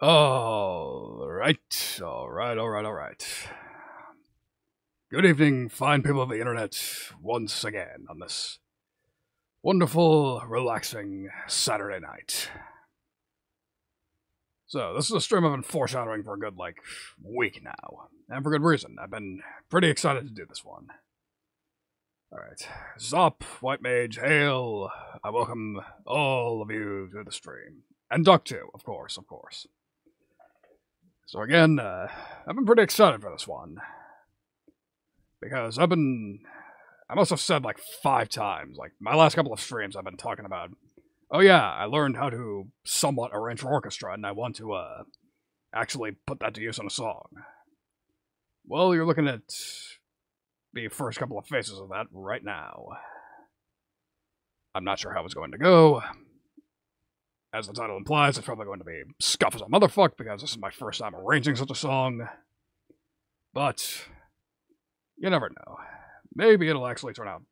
Alright. Good evening, fine people of the internet, once again on this wonderful, relaxing Saturday night. So, this is a stream I've been foreshadowing for a good, week now. And for good reason. I've been pretty excited to do this one. Alright. Zop, White Mage, hail! I welcome all of you to the stream. And Duck too, of course. So again, I've been pretty excited for this one. Because I must have said 5 times, my last couple of streams I've been talking about, oh yeah, I learned how to somewhat arrange for orchestra, and I want to, actually put that to use on a song. Well, you're looking at the first couple of phases of that right now. I'm not sure how it's going to go. As the title implies, it's probably going to be scuff as a motherfuck, because this is my first time arranging such a song. But you never know. Maybe it'll actually turn out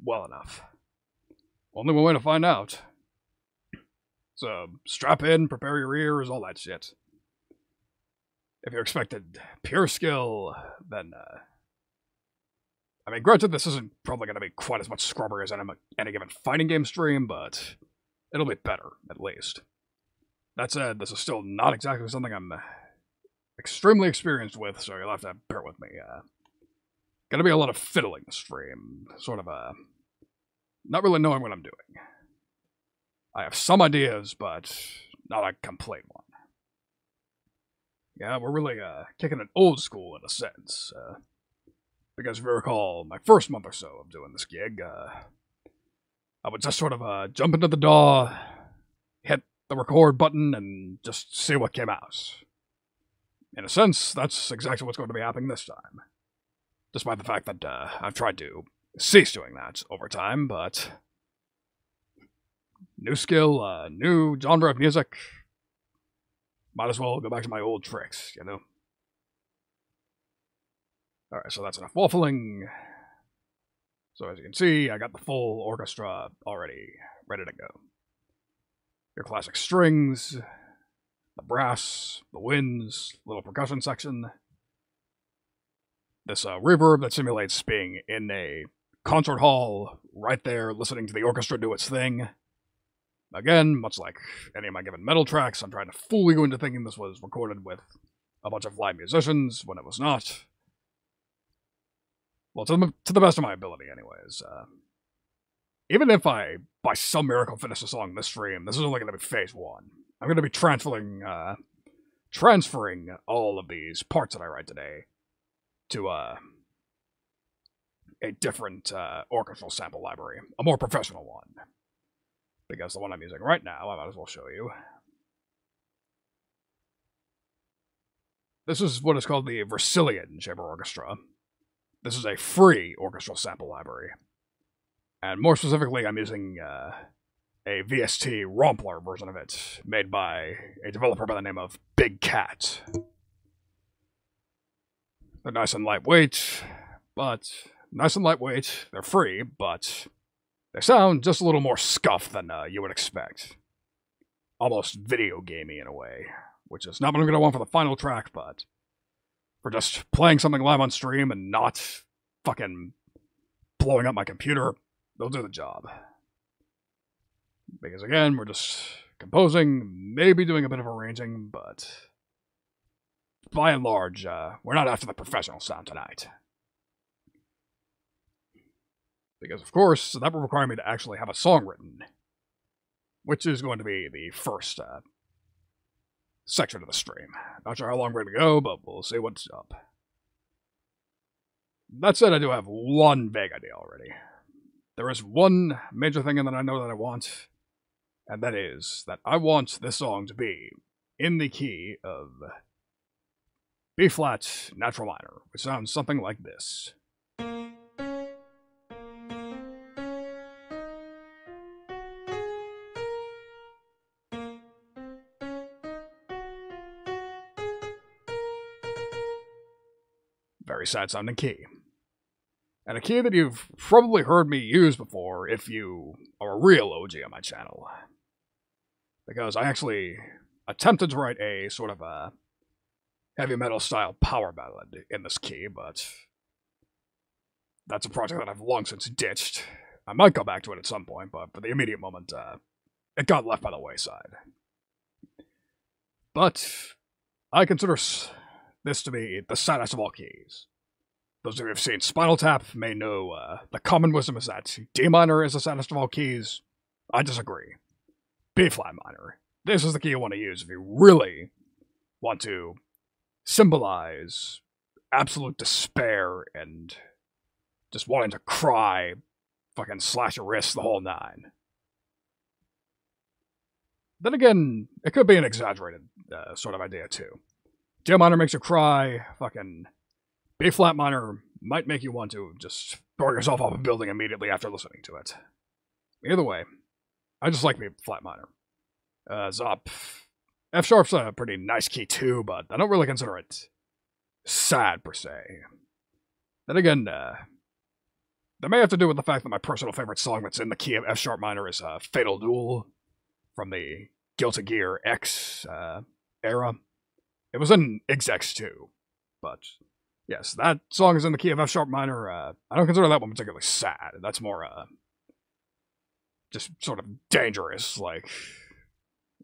well enough. Only one way to find out. So, strap in, prepare your ears, all that shit. If you expected pure skill, then, I mean, granted, this isn't probably going to be quite as much scrubber as any given fighting game stream, but it'll be better, at least. That said, this is still not exactly something I'm extremely experienced with, so you'll have to bear with me. Gonna be a lot of fiddling this stream. Sort of, not really knowing what I'm doing. I have some ideas, but not a complete one. Yeah, we're really, kicking it old school in a sense. Because if you recall, my first month or so of doing this gig, I would just sort of, jump into the DAW, hit the record button, and just see what came out. In a sense, that's exactly what's going to be happening this time. Despite the fact that, I've tried to cease doing that over time, but new skill, new genre of music, might as well go back to my old tricks, you know? Alright, so that's enough waffling. So as you can see, I got the full orchestra already ready to go. Your classic strings, the brass, the winds, little percussion section. This reverb that simulates being in a concert hall, right there, listening to the orchestra do its thing. Again, much like any of my given metal tracks, I'm trying to fool you into thinking this was recorded with a bunch of live musicians, when it was not. Well, to the best of my ability, anyways. Even if I, by some miracle, finish the song this stream, this is only going to be phase 1. I'm going to be transferring all of these parts that I write today to a different orchestral sample library, a more professional one. Because the one I'm using right now, I might as well show you. This is what is called the Versillion Chamber Orchestra. This is a free orchestral sample library. And more specifically, I'm using a VST Rompler version of it, made by a developer by the name of Big Cat. They're nice and lightweight, they're free, but they sound just a little more scuff than you would expect. Almost video gamey in a way, which is not what I'm going to want for the final track, but for just playing something live on stream and not fucking blowing up my computer, they'll do the job. Because again, we're just composing, maybe doing a bit of arranging, but by and large, we're not after the professional sound tonight. Because, of course, that will require me to actually have a song written, which is going to be the first section of the stream. Not sure how long we're going to go, but we'll see what's up. That said, I do have one vague idea already. There is one major thing that I know that I want, and that is that I want this song to be in the key of B-flat natural minor, which sounds something like this. Very sad sounding key. And a key that you've probably heard me use before if you are a real OG on my channel. Because I actually attempted to write a sort of a heavy metal style power ballad in this key, but that's a project that I've long since ditched. I might go back to it at some point, but for the immediate moment, it got left by the wayside. But I consider this to be the saddest of all keys. Those of you who have seen Spinal Tap may know the common wisdom is that D minor is the saddest of all keys. I disagree. B flat minor. This is the key you want to use if you really want to symbolize absolute despair and just wanting to cry, fucking slash your wrists the whole nine. Then again, it could be an exaggerated sort of idea too. D minor makes you cry, fucking B flat minor might make you want to just throw yourself off a building immediately after listening to it. Either way, I just like B flat minor. Zop. F sharp's a pretty nice key too, but I don't really consider it sad per se. Then again, that may have to do with the fact that my personal favorite song that's in the key of F sharp minor is Fatal Duel from the Guilty Gear X era. It was in X too, but yes, that song is in the key of F sharp minor. I don't consider that one particularly sad. That's more just sort of dangerous, like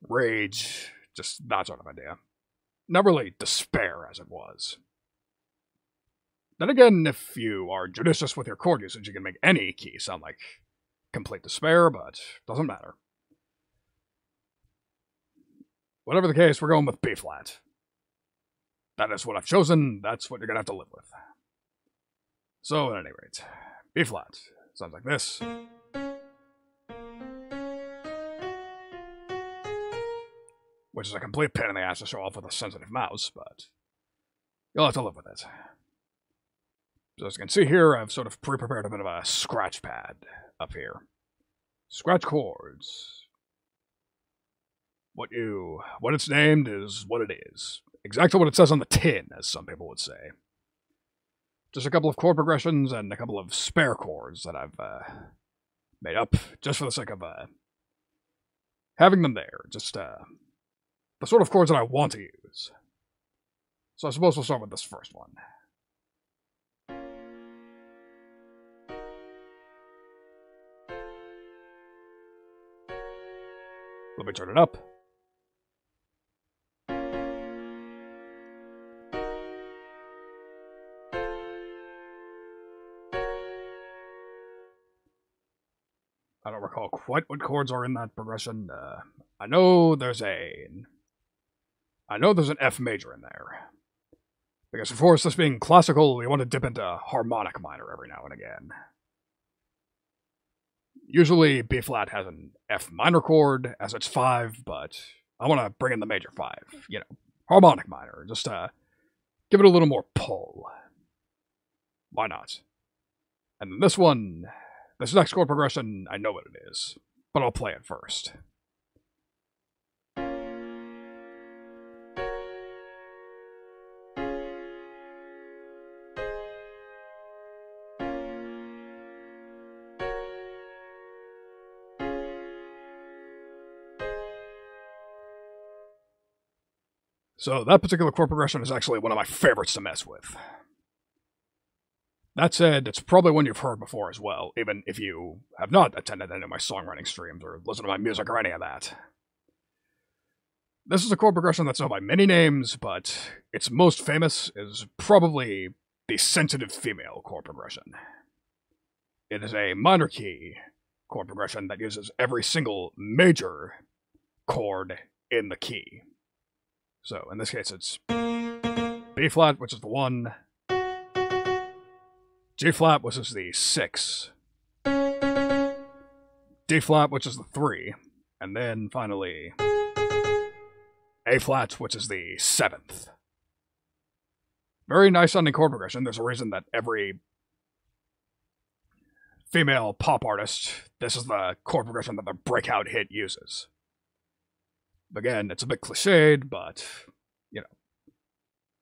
rage, just that sort of idea. Not really despair as it was. Then again, if you are judicious with your chord usage, you can make any key sound like complete despair, but doesn't matter. Whatever the case, we're going with B flat. That is what I've chosen, that's what you're gonna have to live with. So, at any rate, B flat sounds like this. Which is a complete pain in the ass to show off with a sensitive mouse, but you'll have to live with it. So as you can see here, I've sort of pre-prepared a bit of a scratch pad up here. Scratch chords. What it's named is what it is. Exactly what it says on the tin, as some people would say. Just a couple of chord progressions and a couple of spare chords that I've made up just for the sake of having them there. Just the sort of chords that I want to use. So I suppose we'll start with this first one. Let me turn it up. I don't recall quite what chords are in that progression. I know there's an F major in there. Because of course, this being classical, we want to dip into harmonic minor every now and again. Usually, B flat has an F minor chord as its 5, but I want to bring in the major 5. You know, harmonic minor. Just give it a little more pull. Why not? And then this next chord progression, I know what it is, but I'll play it first. So that particular chord progression is actually one of my favorites to mess with. That said, it's probably one you've heard before as well, even if you have not attended any of my songwriting streams or listened to my music or any of that. This is a chord progression that's known by many names, but its most famous is probably the sensitive female chord progression. It is a minor key chord progression that uses every single major chord in the key. So, in this case, it's B flat, which is the 1, G flat, which is the 6, D flat, which is the 3, and then finally A flat, which is the 7th. Very nice sounding chord progression. There's a reason that every female pop artist, this is the chord progression that their breakout hit uses. Again, it's a bit cliched, but, you know.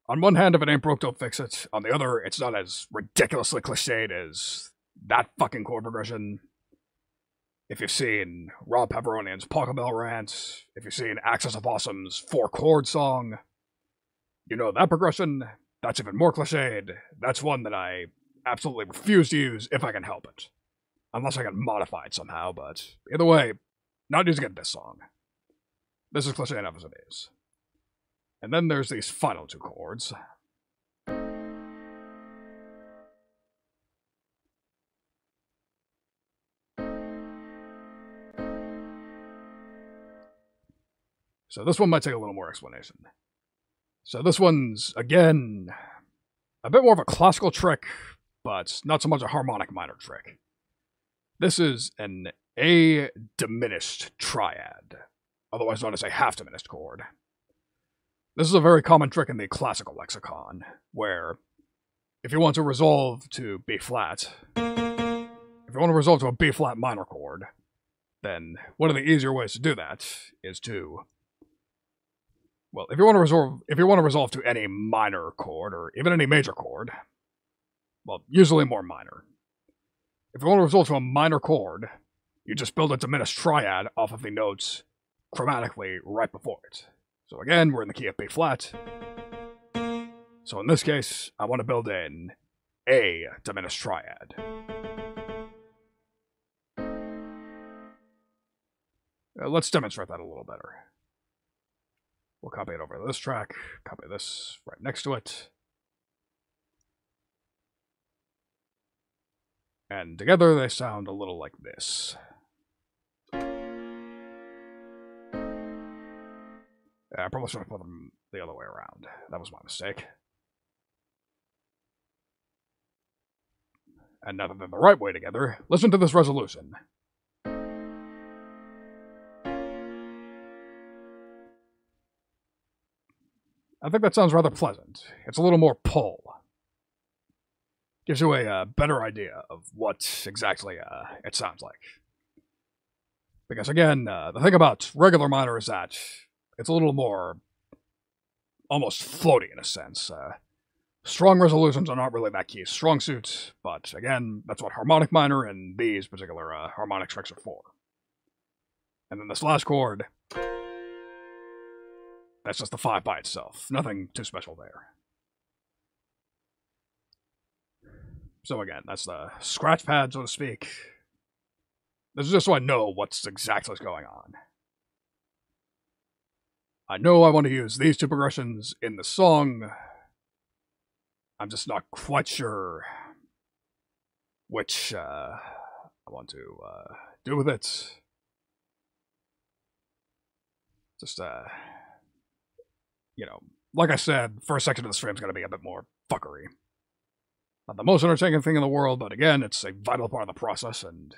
On one hand, if it ain't broke, don't fix it. On the other, it's not as ridiculously cliched as that fucking chord progression. if you've seen Rob Pepperonian's Pachelbel Rant, if you've seen Axis of Awesome's 4-chord song, you know that progression. That's even more cliched. That's one that I absolutely refuse to use if I can help it. Unless I can modify it somehow, but either way, not using it in this song. This is cliche enough as it is. And then there's these final 2 chords. So this one might take a little more explanation. So this one's, again, a bit more of a classical trick, but not so much a harmonic minor trick. This is an A diminished triad, otherwise known as a half diminished chord. This is a very common trick in the classical lexicon, where if you want to resolve to B flat, if you want to resolve to a B flat minor chord, then one of the easier ways to do that is to, well, if you want to resolve to any minor chord or even any major chord, well, usually more minor. If you want to resolve to a minor chord, you just build a diminished triad off of the notes chromatically right before it. So again, we're in the key of B flat. So in this case, I want to build in A diminished triad. Let's demonstrate that a little better. We'll copy it over to this track, copy this right next to it. And together they sound a little like this. I probably should have put them the other way around. That was my mistake. And now that they're the right way together, listen to this resolution. I think that sounds rather pleasant. It's a little more pull. Gives you a better idea of what exactly it sounds like. Because again, the thing about regular minor is that it's a little more almost floaty in a sense. Strong resolutions are not really that key's strong suit, but again, that's what harmonic minor and these particular harmonic tricks are for. And then this last chord, that's just the 5 by itself. Nothing too special there. So again, that's the scratch pad, so to speak. This is just so I know what's exactly going on. I know I want to use these 2 progressions in the song. I'm just not quite sure which I want to do with it. Just, you know, like I said, first section of the stream is going to be a bit more fuckery. Not the most entertaining thing in the world, but again, it's a vital part of the process, and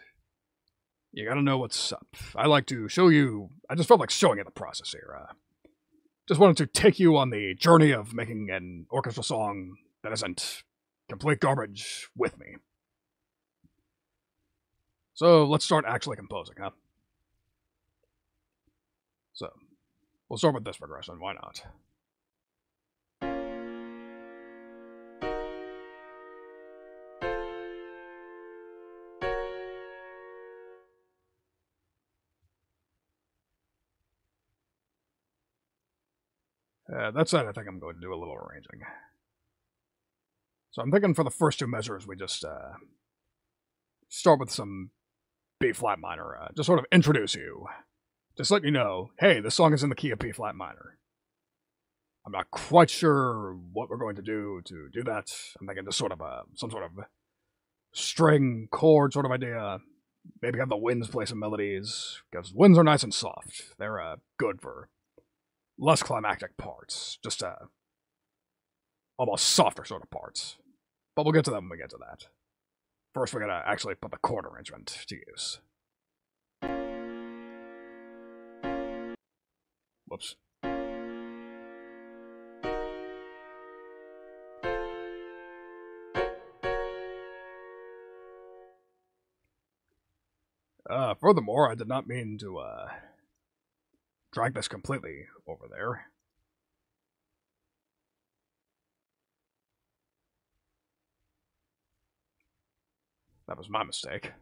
you gotta know what's up. I like to show you, I just felt like showing you the process here. Just wanted to take you on the journey of making an orchestral song that isn't complete garbage with me. So let's start actually composing, huh? So, we'll start with this progression, why not? That said, I think I'm going to do a little arranging. So I'm thinking for the first 2 measures, we just start with some B flat minor. Just sort of introduce you. Just let you know, hey, this song is in the key of B flat minor. I'm not quite sure what we're going to do that. I'm thinking just sort of some sort of string chord sort of idea. Maybe have the winds play some melodies, because winds are nice and soft. They're good for less climactic parts, just almost softer sort of parts. But we'll get to them when we get to that. First, we're gonna actually put the chord arrangement to use. Whoops. Furthermore, I did not mean to drag this completely over there. That was my mistake.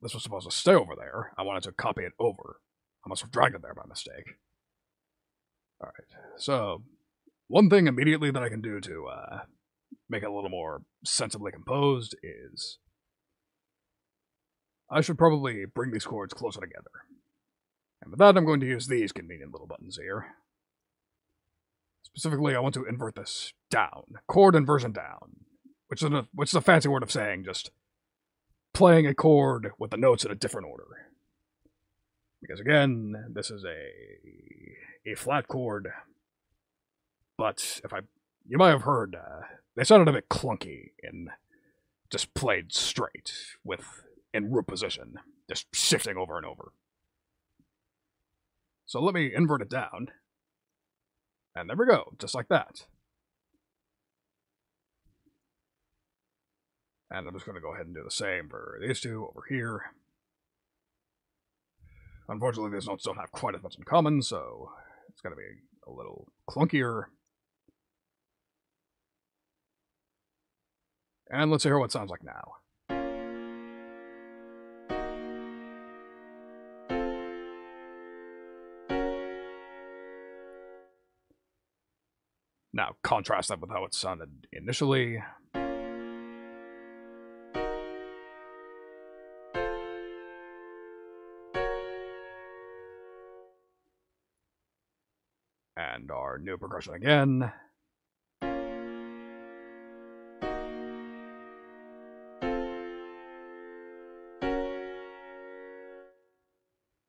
this was supposed to stay over there. I wanted to copy it over. I must have dragged it there by mistake. Alright, so one thing immediately that I can do to make it a little more sensibly composed is I should probably bring these chords closer together. And with that, I'm going to use these convenient little buttons here. Specifically, I want to invert this down. Chord inversion down. Which is a fancy word of saying just playing a chord with the notes in a different order. Because again, this is a flat chord, but you might have heard, they sounded a bit clunky in just played straight in root position, just shifting over and over. So let me invert it down, and there we go, just like that. And I'm just going to go ahead and do the same for these two over here. Unfortunately, these notes don't have quite as much in common, so it's going to be a little clunkier. And let's hear what it sounds like now. Now, contrast that with how it sounded initially. And our new progression again.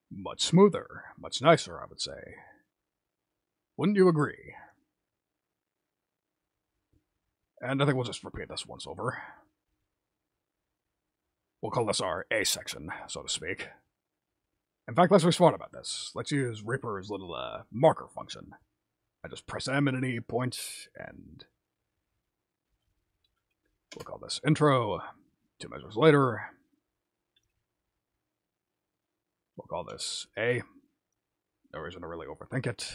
Much smoother, much nicer, I would say. Wouldn't you agree? And I think we'll just repeat this once over. We'll call this our A section, so to speak. In fact, let's be smart about this. Let's use Reaper's little marker function. I just press M at any point, and we'll call this intro. 2 measures later, we'll call this A. No reason to really overthink it.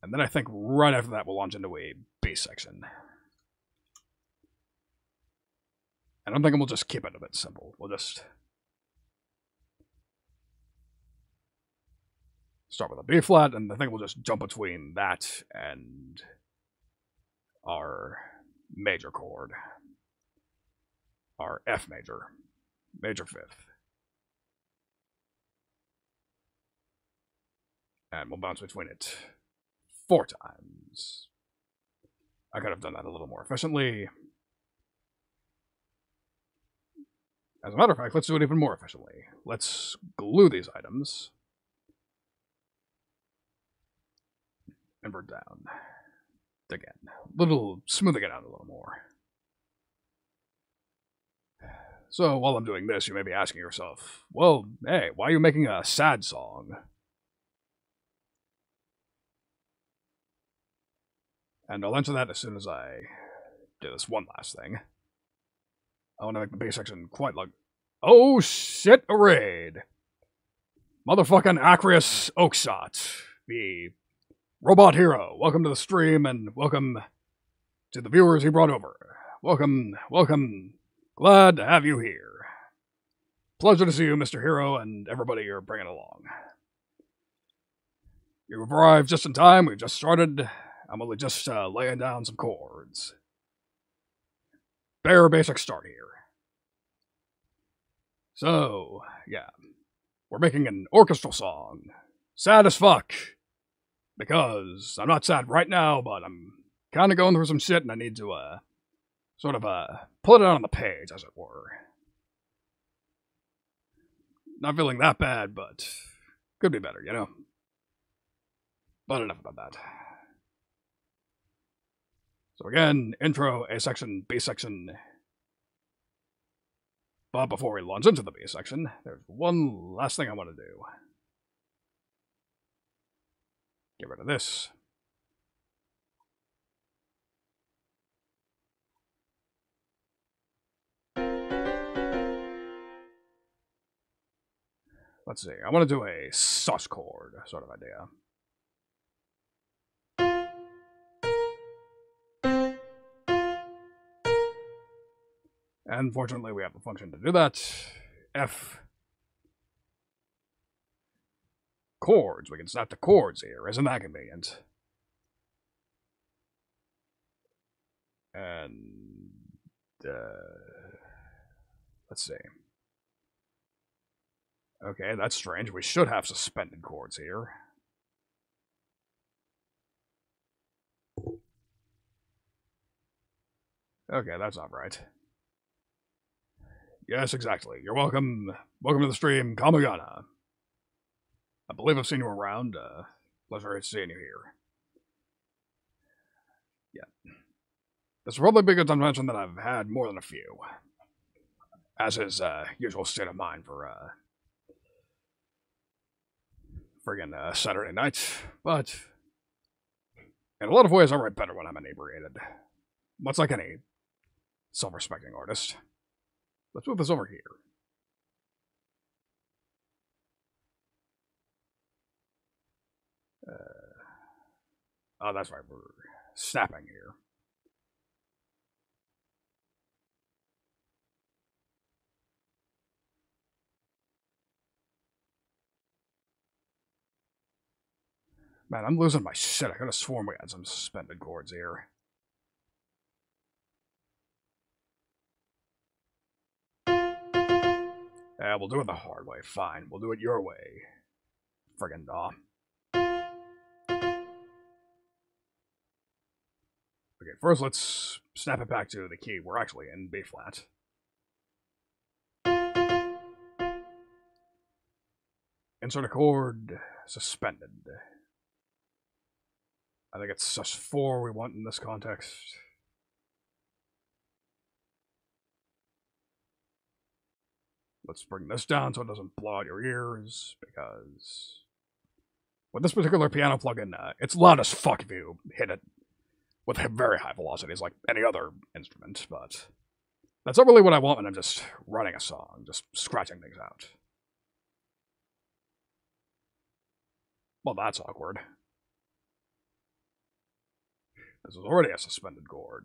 And then I think right after that we'll launch into a B section. And I'm thinking we'll just keep it a bit simple. We'll just start with a B flat, and I think we'll just jump between that and our major chord. Our F major. Major fifth. And we'll bounce between it 4 times. I could have done that a little more efficiently. As a matter of fact, let's do it even more efficiently. Let's glue these items. Invert down. Again. Smoothing it out a little more. So, while I'm doing this, you may be asking yourself, well, hey, why are you making a sad song? And I'll answer that as soon as I do this one last thing. I want to make the bass section quite like... Oh shit, a raid! Motherfucking Acreus Oakshot, the robot hero. Welcome to the stream, and welcome to the viewers he brought over. Welcome, welcome. Glad to have you here. Pleasure to see you, Mr. Hero, and everybody you're bringing along. You've arrived just in time. We've just started. I'm only just laying down some chords. Bare basic start here. So, yeah. We're making an orchestral song. Sad as fuck. Because I'm not sad right now, but I'm kind of going through some shit and I need to, sort of, put it out on the page, as it were. Not feeling that bad, but could be better, you know? But enough about that. So again, intro, A section, B section. But before we launch into the B section, there's one last thing I want to do. Get rid of this. Let's see, I want to do a sus chord sort of idea. And fortunately, we have the function to do that. F. Chords. We can snap the chords here. Isn't that convenient? And let's see. Okay, that's strange. We should have suspended chords here. Okay, that's not right. Yes, exactly. You're welcome. Welcome to the stream, Kamagana. I believe I've seen you around. Pleasure seeing you here. Yeah. This will probably be a good time to mention that I've had more than a few. As is usual state of mind for friggin' Saturday night. But in a lot of ways, I write better when I'm inebriated. Much like any self-respecting artist. Let's move this over here. Oh, that's right, we're snapping here. Man, I'm losing my shit. I could have sworn we had some suspended chords here. Yeah, we'll do it the hard way. Fine, we'll do it your way. Friggin' daw. Okay, first let's snap it back to the key we're actually in, B flat. Insert a chord, suspended. I think it's sus4 we want in this context. Let's bring this down so it doesn't blow out your ears, because with this particular piano plugin, it's loud as fuck if you hit it with very high velocities like any other instrument, but that's not really what I want when I'm just writing a song, just scratching things out. Well, that's awkward. This is already a suspended chord.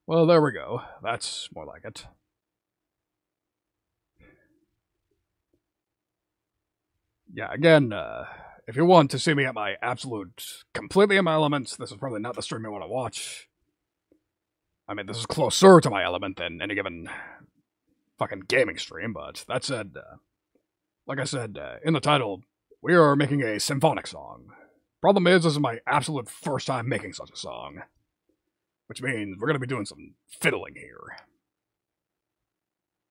Well, there we go. That's more like it. Yeah, again, if you want to see me at my absolute, completely in my elements, this is probably not the stream you want to watch. I mean, this is closer to my element than any given fucking gaming stream, but that said, like I said, in the title, we are making a symphonic song. Problem is, this is my absolute first time making such a song. Which means we're gonna be doing some fiddling here.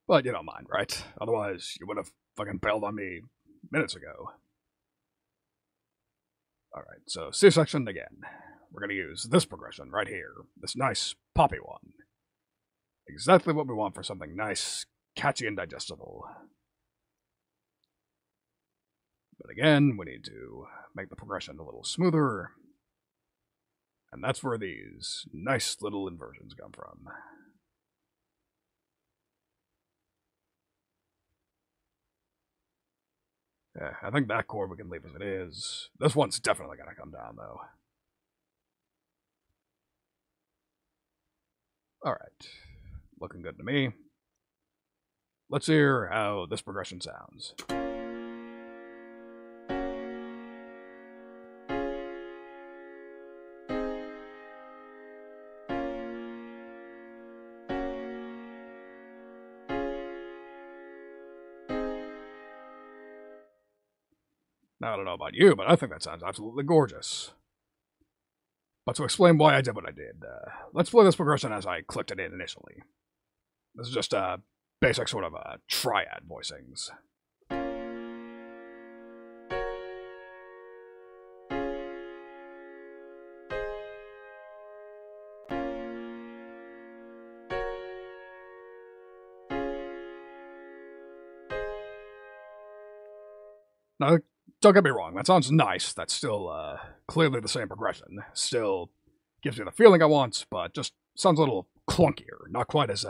But you don't mind, right? Otherwise, you would have fucking bailed on me minutes ago. Alright, so C section again. We're gonna use this progression right here. This nice, poppy one. Exactly what we want for something nice, catchy, and digestible. But again, we need to make the progression a little smoother. And that's where these nice little inversions come from. Yeah, I think that chord we can leave as it is. This one's definitely going to come down, though. Alright. Looking good to me. Let's hear how this progression sounds. Now, I don't know about you, but I think that sounds absolutely gorgeous. But to explain why I did what I did, let's play this progression as I clicked it in initially. This is just a basic sort of triad voicings. Now, don't get me wrong, that sounds nice. That's still clearly the same progression. Still gives me the feeling I want, but just sounds a little clunkier. Not quite as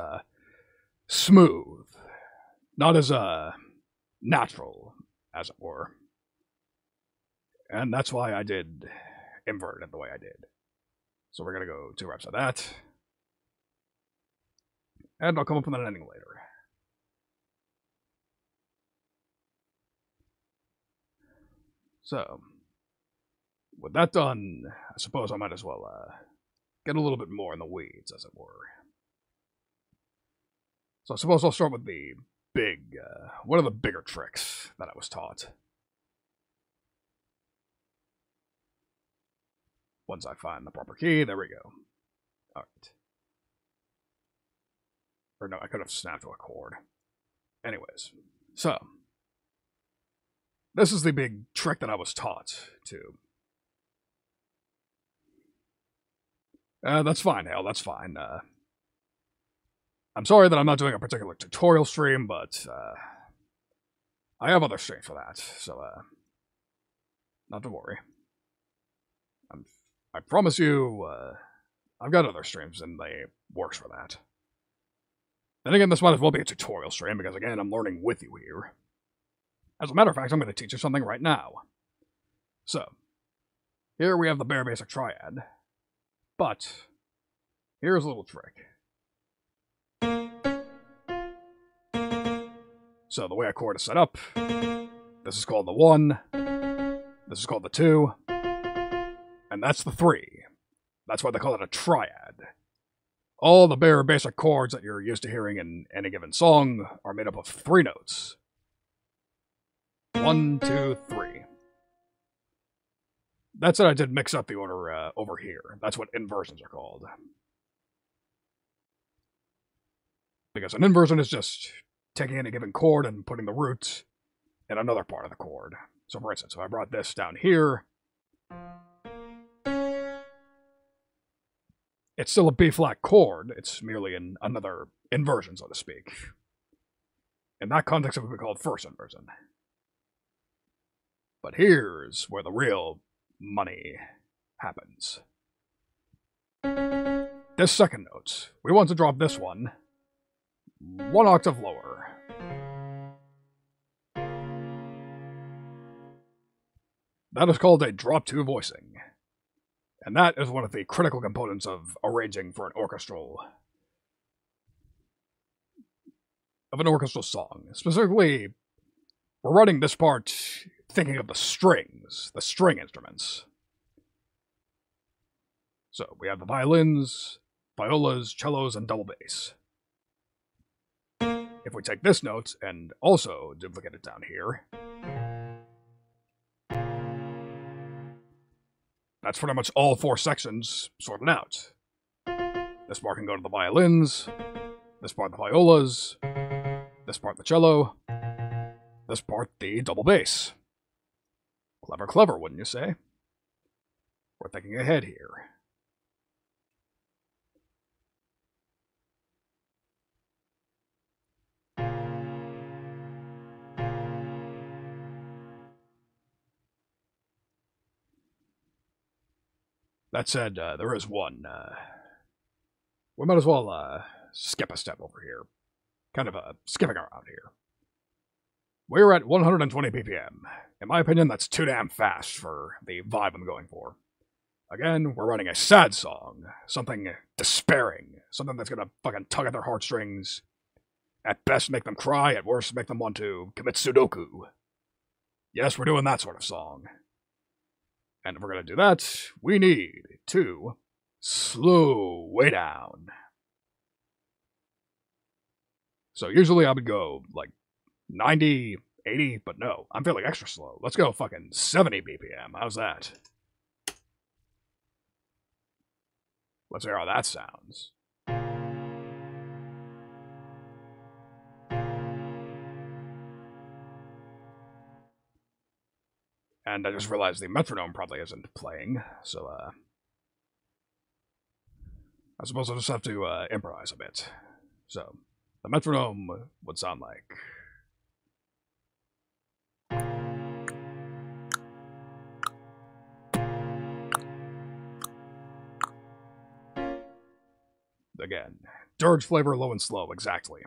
smooth. Not as natural, as it were. And that's why I did invert it the way I did. So we're going to go 2 reps of that. And I'll come up with an ending later. So, with that done, I suppose I might as well get a little bit more in the weeds, as it were. So I suppose I'll start with the big, one of the bigger tricks that I was taught. Once I find the proper key, there we go. Alright. Or no, I could have snapped to a chord. Anyways, so this is the big trick that I was taught to. That's fine, Hale, that's fine. I'm sorry that I'm not doing a particular tutorial stream, but I have other streams for that, so not to worry. I promise you, I've got other streams and they works for that. Then again, this might as well be a tutorial stream, because again, I'm learning with you here. As a matter of fact, I'm going to teach you something right now. So, here we have the bare basic triad. But, here's a little trick. So, the way a chord is set up, this is called the 1, this is called the 2, and that's the 3. That's why they call it a triad. All the bare basic chords that you're used to hearing in any given song are made up of 3 notes. 1, 2, 3. That's what I did mix up the order over here. That's what inversions are called. Because an inversion is just taking any given chord and putting the root in another part of the chord. So for instance, if I brought this down here, it's still a B-flat chord. It's merely another inversion, so to speak. In that context, it would be called first inversion. But here's where the real money happens. This second note, we want to drop this one 1 octave lower. That is called a drop 2 voicing. And that is one of the critical components of arranging for an orchestral song. Specifically, we're writing this part thinking of the strings, the string instruments. So we have the violins, violas, cellos, and double bass. If we take this note and also duplicate it down here, that's pretty much all 4 sections sorted out. This part can go to the violins, this part the violas, this part the cello, this part the double bass. Clever, clever, wouldn't you say? We're thinking ahead here. That said, there is one. We might as well skip a step over here. Kind of skipping around here. We're at 120 BPM. In my opinion, that's too damn fast for the vibe I'm going for. Again, we're running a sad song. Something despairing. Something that's gonna fucking tug at their heartstrings. At best, make them cry. At worst, make them want to commit Sudoku. Yes, we're doing that sort of song. And if we're going to do that, we need to slow way down. So usually I would go like 90, 80, but no, I'm feeling extra slow. Let's go fucking 70 BPM. How's that? Let's hear how that sounds. And I just realized the metronome probably isn't playing, so I suppose I'll just have to improvise a bit. So, the metronome would sound like... Again, dirge flavor, low and slow, exactly.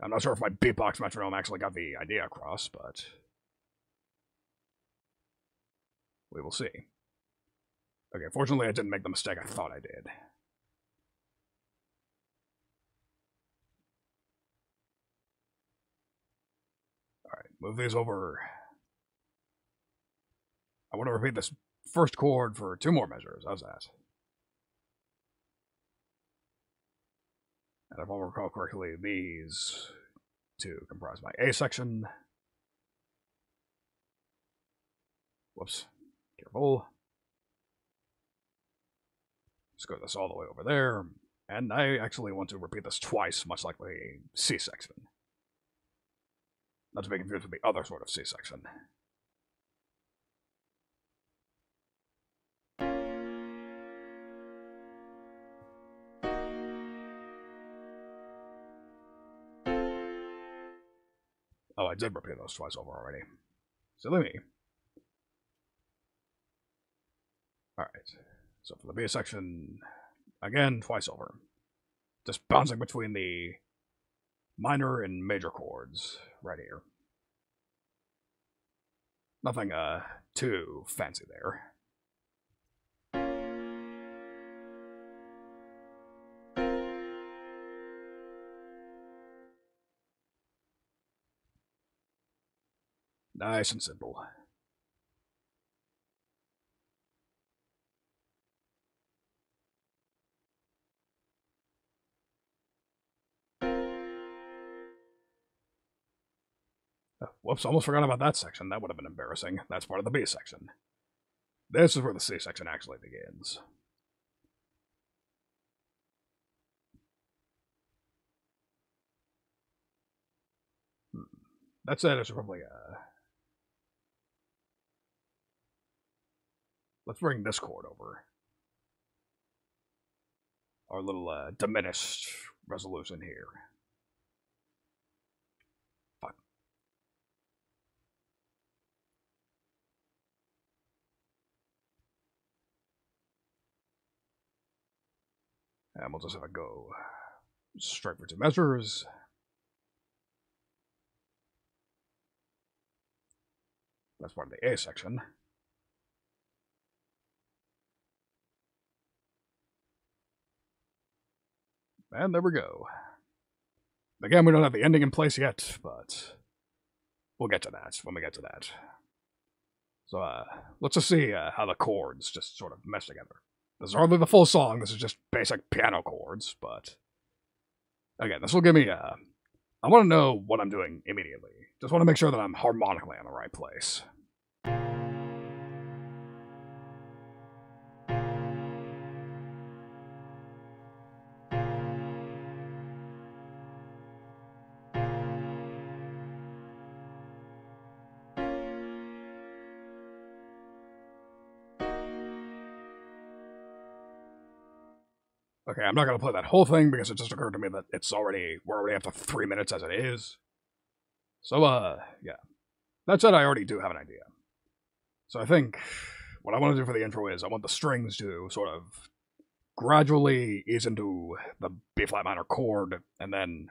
I'm not sure if my beatbox metronome actually got the idea across, but we will see. Okay, fortunately I didn't make the mistake I thought I did. Alright, move these over. I want to repeat this first chord for 2 more measures. How's that? And if I recall correctly, these 2 comprise my A section. Whoops. Careful. Let's go this all the way over there. And I actually want to repeat this twice, much like the C section. Not to be confused with the other sort of C section. Oh, I did repeat those twice over already. Silly me. Alright. So for the B section, again, twice over. Just bouncing between the minor and major chords right here. Nothing too fancy there. Nice and simple. Whoops, almost forgot about that section. That would have been embarrassing. That's part of the B section. This is where the C section actually begins. That said, I should probably, let's bring this chord over. Our little, diminished resolution here. Fuck. And we'll just have it go straight for 2 measures. That's part of the A section. And there we go. Again, we don't have the ending in place yet, but we'll get to that when we get to that. So, let's just see how the chords just sort of mesh together. This is hardly the full song, this is just basic piano chords, but again, this will give me, I want to know what I'm doing immediately. Just want to make sure that I'm harmonically in the right place. Okay, I'm not going to play that whole thing because it just occurred to me that we're already up to 3 minutes as it is. So, yeah. That said, I already do have an idea. So I think what I want to do for the intro is I want the strings to sort of gradually ease into the B-flat minor chord, and then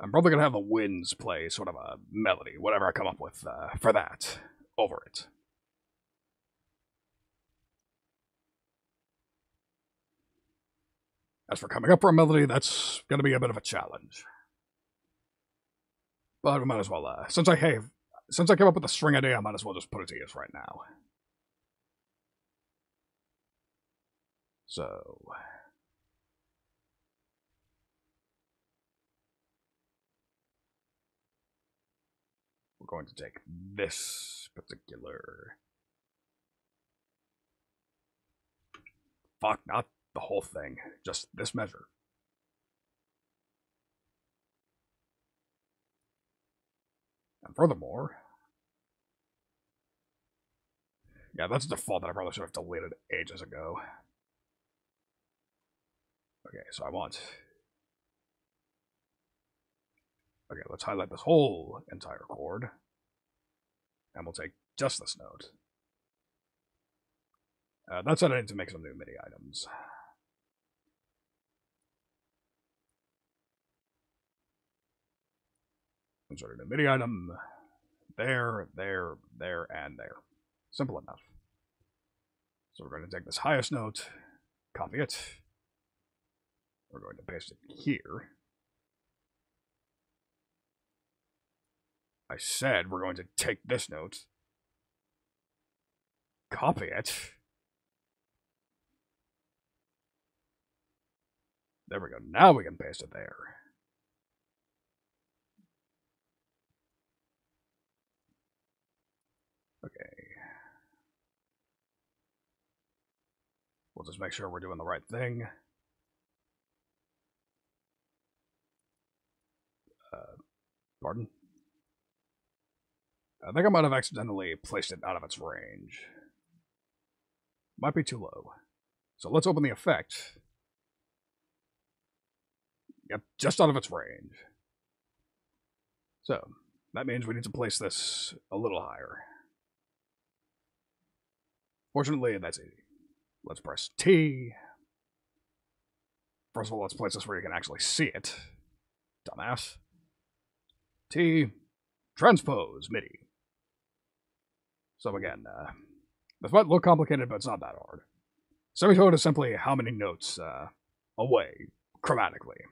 I'm probably going to have the winds play sort of a melody, whatever I come up with for that, over it. As for coming up for a melody, that's going to be a bit of a challenge. But we might as well, since I came up with the string idea, I might as well just put it to use right now. So, we're going to take this particular... Fuck, not the whole thing, just this measure. And furthermore, yeah, that's a default that I probably should have deleted ages ago. Okay, so I want... Okay, let's highlight this whole entire chord. And we'll take just this note. That said, I need to make some new MIDI items. Insert a MIDI item. There, there, there, and there. Simple enough. So we're going to take this highest note, copy it. We're going to paste it here. I said we're going to take this note, copy it. There we go. Now we can paste it there. Okay. We'll just make sure we're doing the right thing. Pardon? I think I might have accidentally placed it out of its range. Might be too low. So let's open the effect. Yep, just out of its range. So, that means we need to place this a little higher. Fortunately, that's easy. Let's press T. First of all, let's place this where you can actually see it. Dumbass. T. Transpose MIDI. So again, this might look complicated, but it's not that hard. Semitone is simply how many notes away chromatically.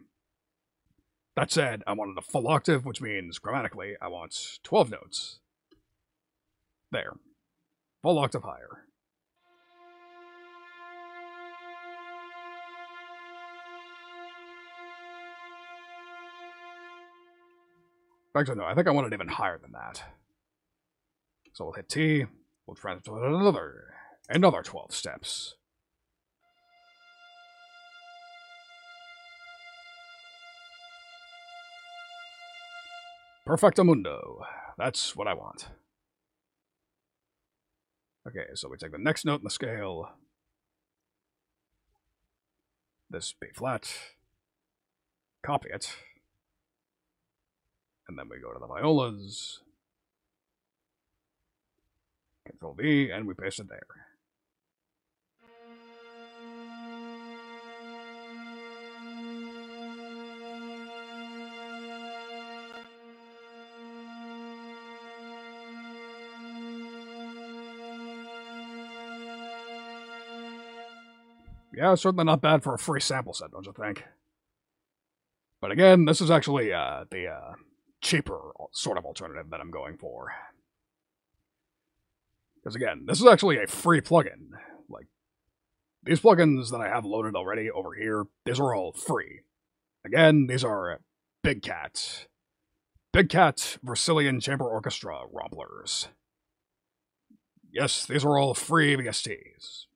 That said, I wanted a full octave, which means grammatically I want 12 notes. There. Full octave higher. Actually, no, I think I want it even higher than that. So we'll hit T, we'll transpose another 12 steps. Perfectamundo. That's what I want. Okay, so we take the next note in the scale. This B flat. Copy it. And then we go to the violas. Control V, and we paste it there. Yeah, certainly not bad for a free sample set, don't you think? But again, this is actually the cheaper sort of alternative that I'm going for. Because again, this is actually a free plugin. Like, these plugins that I have loaded already over here, these are all free. Again, these are Big Cat Brazilian Chamber Orchestra Romplers. Yes, these are all free VSTs.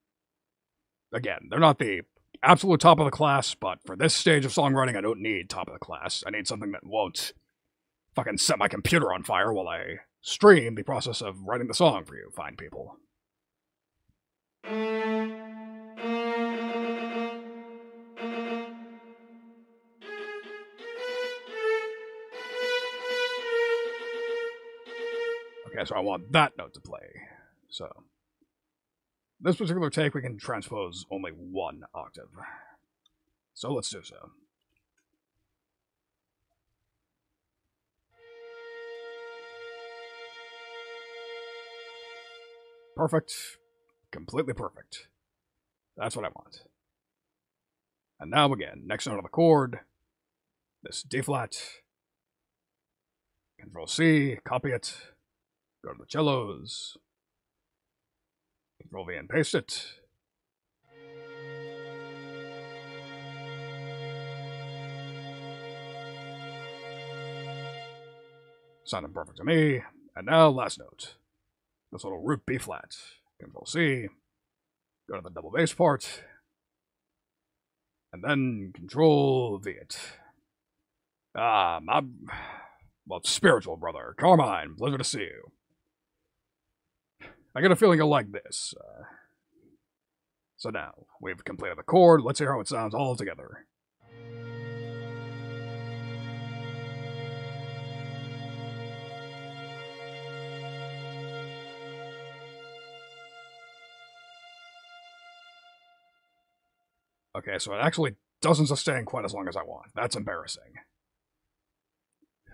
Again, they're not the absolute top of the class, but for this stage of songwriting, I don't need top of the class. I need something that won't fucking set my computer on fire while I stream the process of writing the song for you fine people. Okay, so I want that note to play. So, this particular take, we can transpose only one octave. So let's do so. Perfect. Completely perfect. That's what I want. And now again, next note of the chord, this D flat. Control C, copy it. Go to the cellos. Control V and paste it. Sounded perfect to me. And now last note. This little root B flat. Control C. Go to the double bass part. And then Control V it. Well, spiritual brother. Carmine, pleasure to see you. I get a feeling you'll like this. So now, we've completed the chord. Let's hear how it sounds all together. Okay, so it actually doesn't sustain quite as long as I want. That's embarrassing.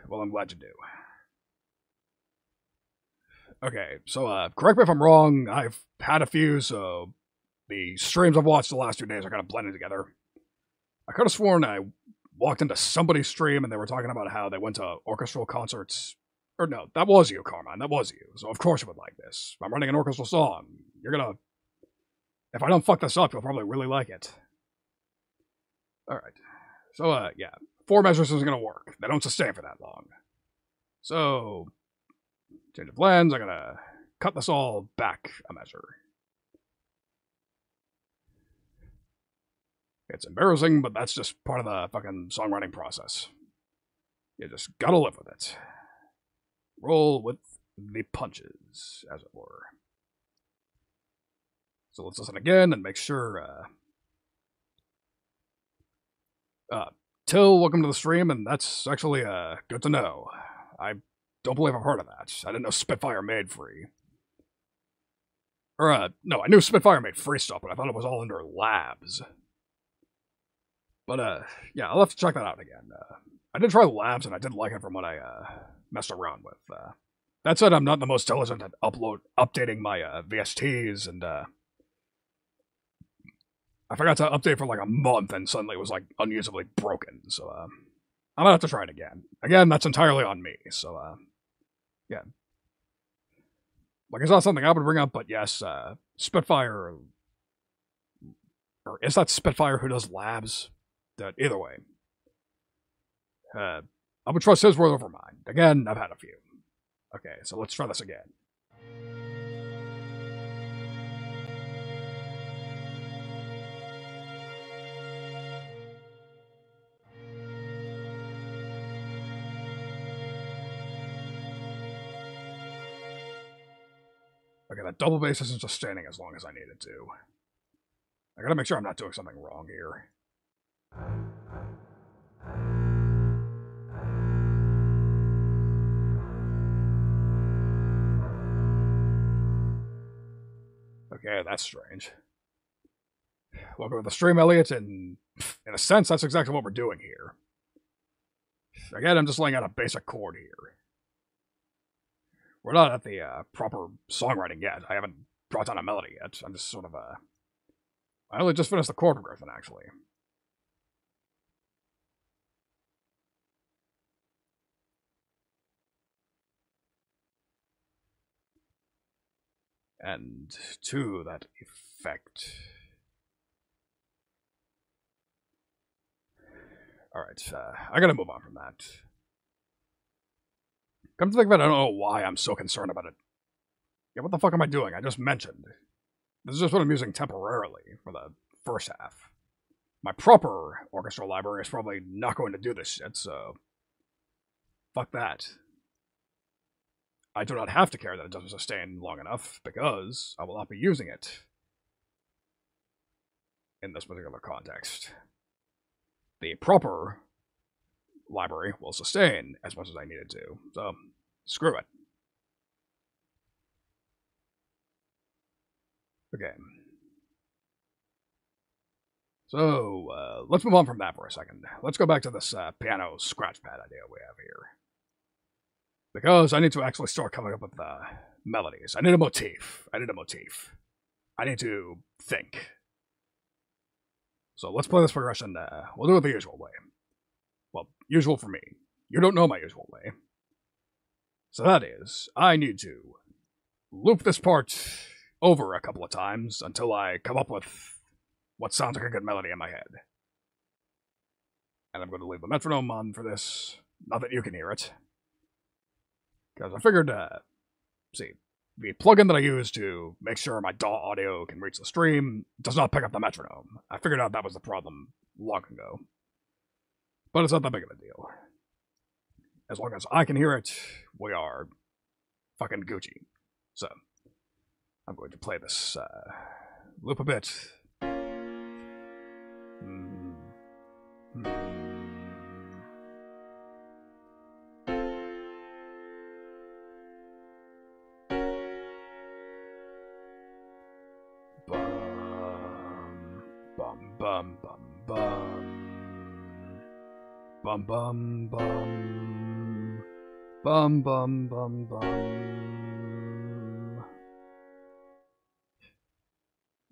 Well, I'm glad you do. Okay, so correct me if I'm wrong. I've had a few, so the streams I've watched the last 2 days are kind of blended together. I could have sworn I walked into somebody's stream and they were talking about how they went to orchestral concerts. Or no, that was you, Carmine. That was you. So of course you would like this. I'm running an orchestral song. You're gonna... If I don't fuck this up, you'll probably really like it. Alright. So, yeah. 4 measures isn't gonna work. They don't sustain for that long. So... Change of plans. I'm gonna cut this all back a measure. It's embarrassing, but that's just part of the fucking songwriting process. You just gotta live with it. Roll with the punches, as it were. So let's listen again and make sure, Till, welcome to the stream, and that's actually, good to know. I don't believe I've heard of that. I didn't know Spitfire made free. Or, no, I knew Spitfire made free stuff, but I thought it was all under Labs. But, yeah, I'll have to check that out again. I did try Labs, and I did like it from what I, messed around with. That said, I'm not the most diligent at updating my, VSTs, and, I forgot to update for like a month, and suddenly it was, like, unusably broken, so, I'm gonna have to try it again. Again, that's entirely on me, so, yeah. Like, it's not something I would bring up, but yes, Spitfire... Or is that Spitfire who does Labs? Either way. I would trust his word over mine. Again, I've had a few. Okay, so let's try this again. Okay, that double bass isn't sustaining as long as I need it to. I gotta make sure I'm not doing something wrong here. Okay, that's strange. Welcome to the stream, Elliot, and in a sense, that's exactly what we're doing here. Again, I'm just laying out a basic chord here. We're not at the proper songwriting yet. I haven't brought down a melody yet. I'm just sort of, I only just finished the chord progression, actually. And to that effect... Alright, I gotta move on from that. Come to think of it, I don't know why I'm so concerned about it. Yeah, what the fuck am I doing? I just mentioned. This is just what I'm using temporarily for the first half. My proper orchestral library is probably not going to do this shit, so... Fuck that. I do not have to care that it doesn't sustain long enough, because I will not be using it in this particular context. The proper library will sustain as much as I need it to, so screw it. Okay. So, let's move on from that for a second. Let's go back to this piano scratch pad idea we have here. Because I need to actually start coming up with melodies. I need a motif. I need to think. So let's play this progression. We'll do it the usual way. Well, usual for me. You don't know my usual way. So that is, I need to loop this part over a couple of times until I come up with what sounds like a good melody in my head. And I'm going to leave the metronome on for this. Not that you can hear it. Because I figured, see, the plugin that I use to make sure my DAW audio can reach the stream does not pick up the metronome. I figured out that was the problem long ago. But it's not that big of a deal. As long as I can hear it, we are fucking Gucci. So, I'm going to play this loop a bit. Bum, bum, bum. Bum, bum, bum. Bum, bum, bum, bum.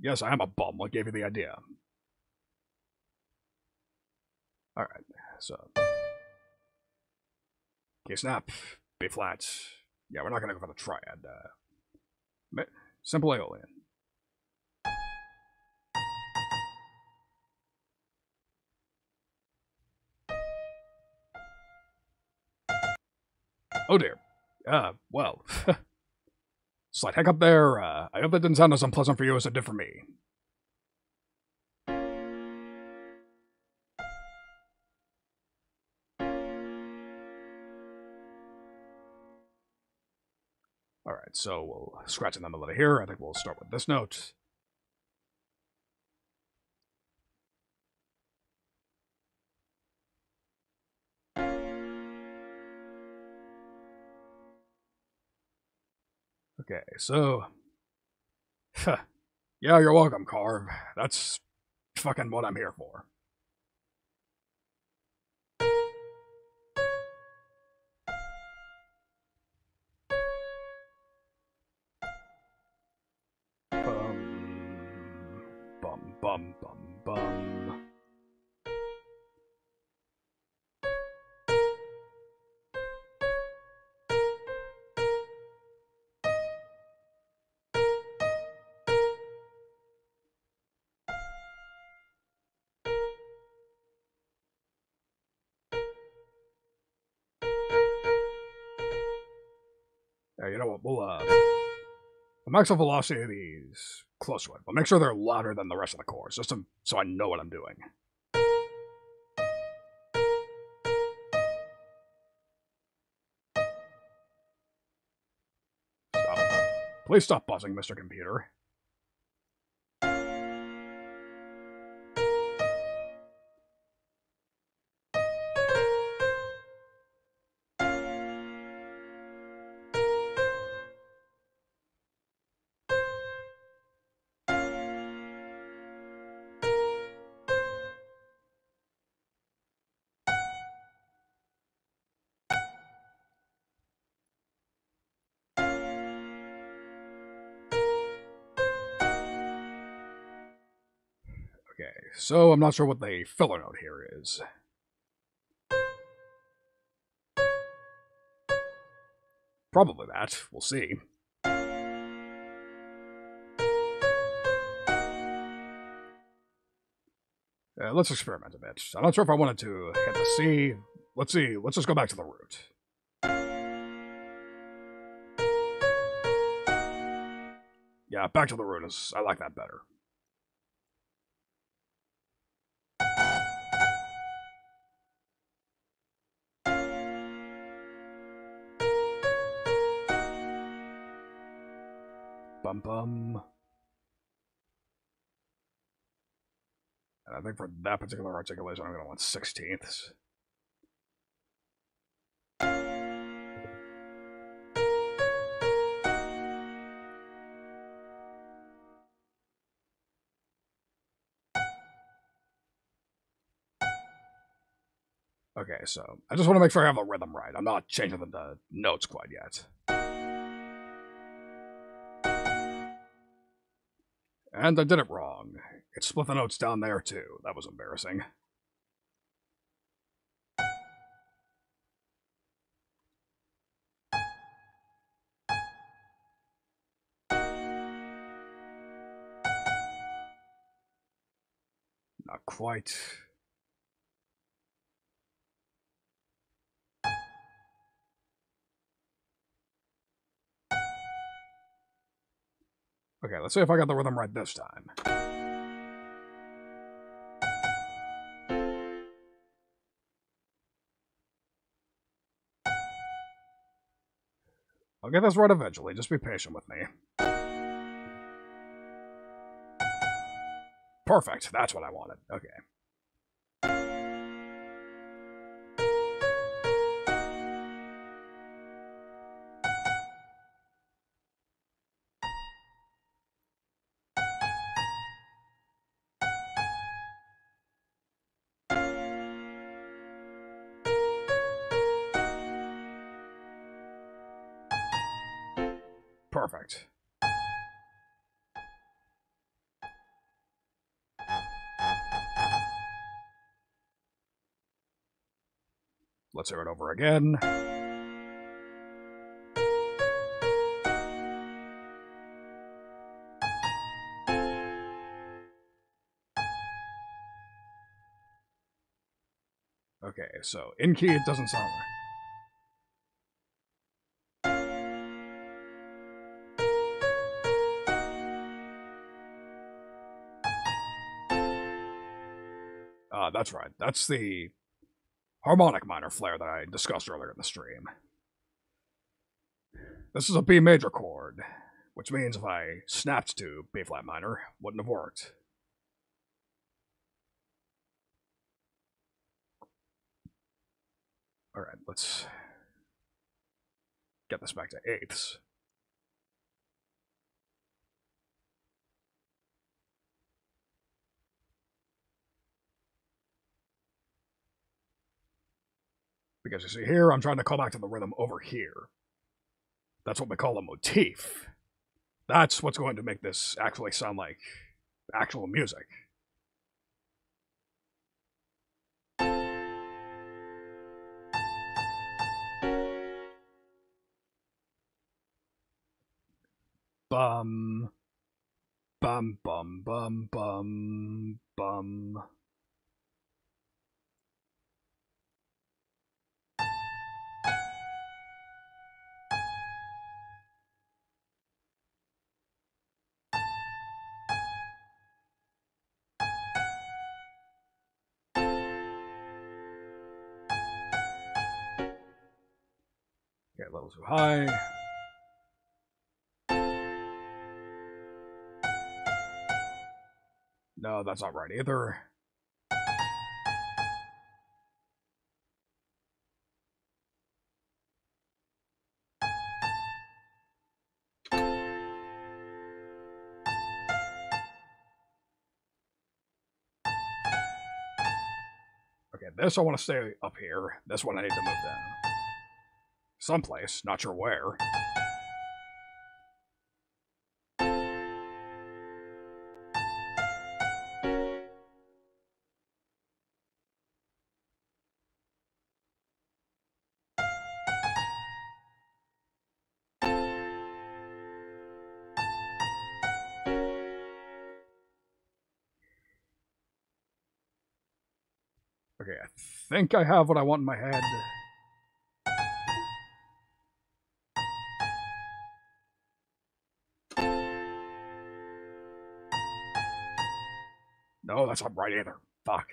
Yes, I am a bum. What gave you the idea? Alright, so. Key snap, B flat. Yeah, we're not gonna go for the triad. Simple Aeolian. Oh dear. Well. Slight hiccup there. I hope that didn't sound as unpleasant for you as it did for me. Alright, so we'll scratch in the melody here. I think we'll start with this note. Okay, so. Yeah, you're welcome, Carve. That's fucking what I'm here for. Bum, bum, bum, bum. You know what, we'll max the velocity of these close to it. We'll make sure they're louder than the rest of the chords, just so I know what I'm doing. Stop. Please stop buzzing, Mr. Computer. Okay, so I'm not sure what the filler note here is. Probably that. We'll see. Let's experiment a bit. I'm not sure if I wanted to hit the C. Let's see. Let's just go back to the root. Yeah, back to the root is. I like that better. Bum bum. And I think for that particular articulation, I'm going to want 16ths. Okay, so I just want to make sure I have the rhythm right. I'm not changing the notes quite yet. And I did it wrong. It split the notes down there, too. That was embarrassing. Not quite. Okay, let's see if I got the rhythm right this time. I'll get this right eventually. Just be patient with me. Perfect. That's what I wanted. Okay. Perfect. Let's hear it over again. Okay, so in key it doesn't sound right. That's right. That's the harmonic minor flare that I discussed earlier in the stream. This is a B major chord, which means if I snapped to B flat minor, it wouldn't have worked. Alright, let's get this back to eighths. Because you see here, I'm trying to call back to the rhythm over here. That's what we call a motif. That's what's going to make this actually sound like actual music. Bum. Bum, bum, bum, bum, bum. Okay, a little too high. No, that's not right either. Okay, this I want to stay up here. This one I need to move down. Someplace, not sure where. Okay, I think I have what I want in my head. No, that's not right either. Fuck.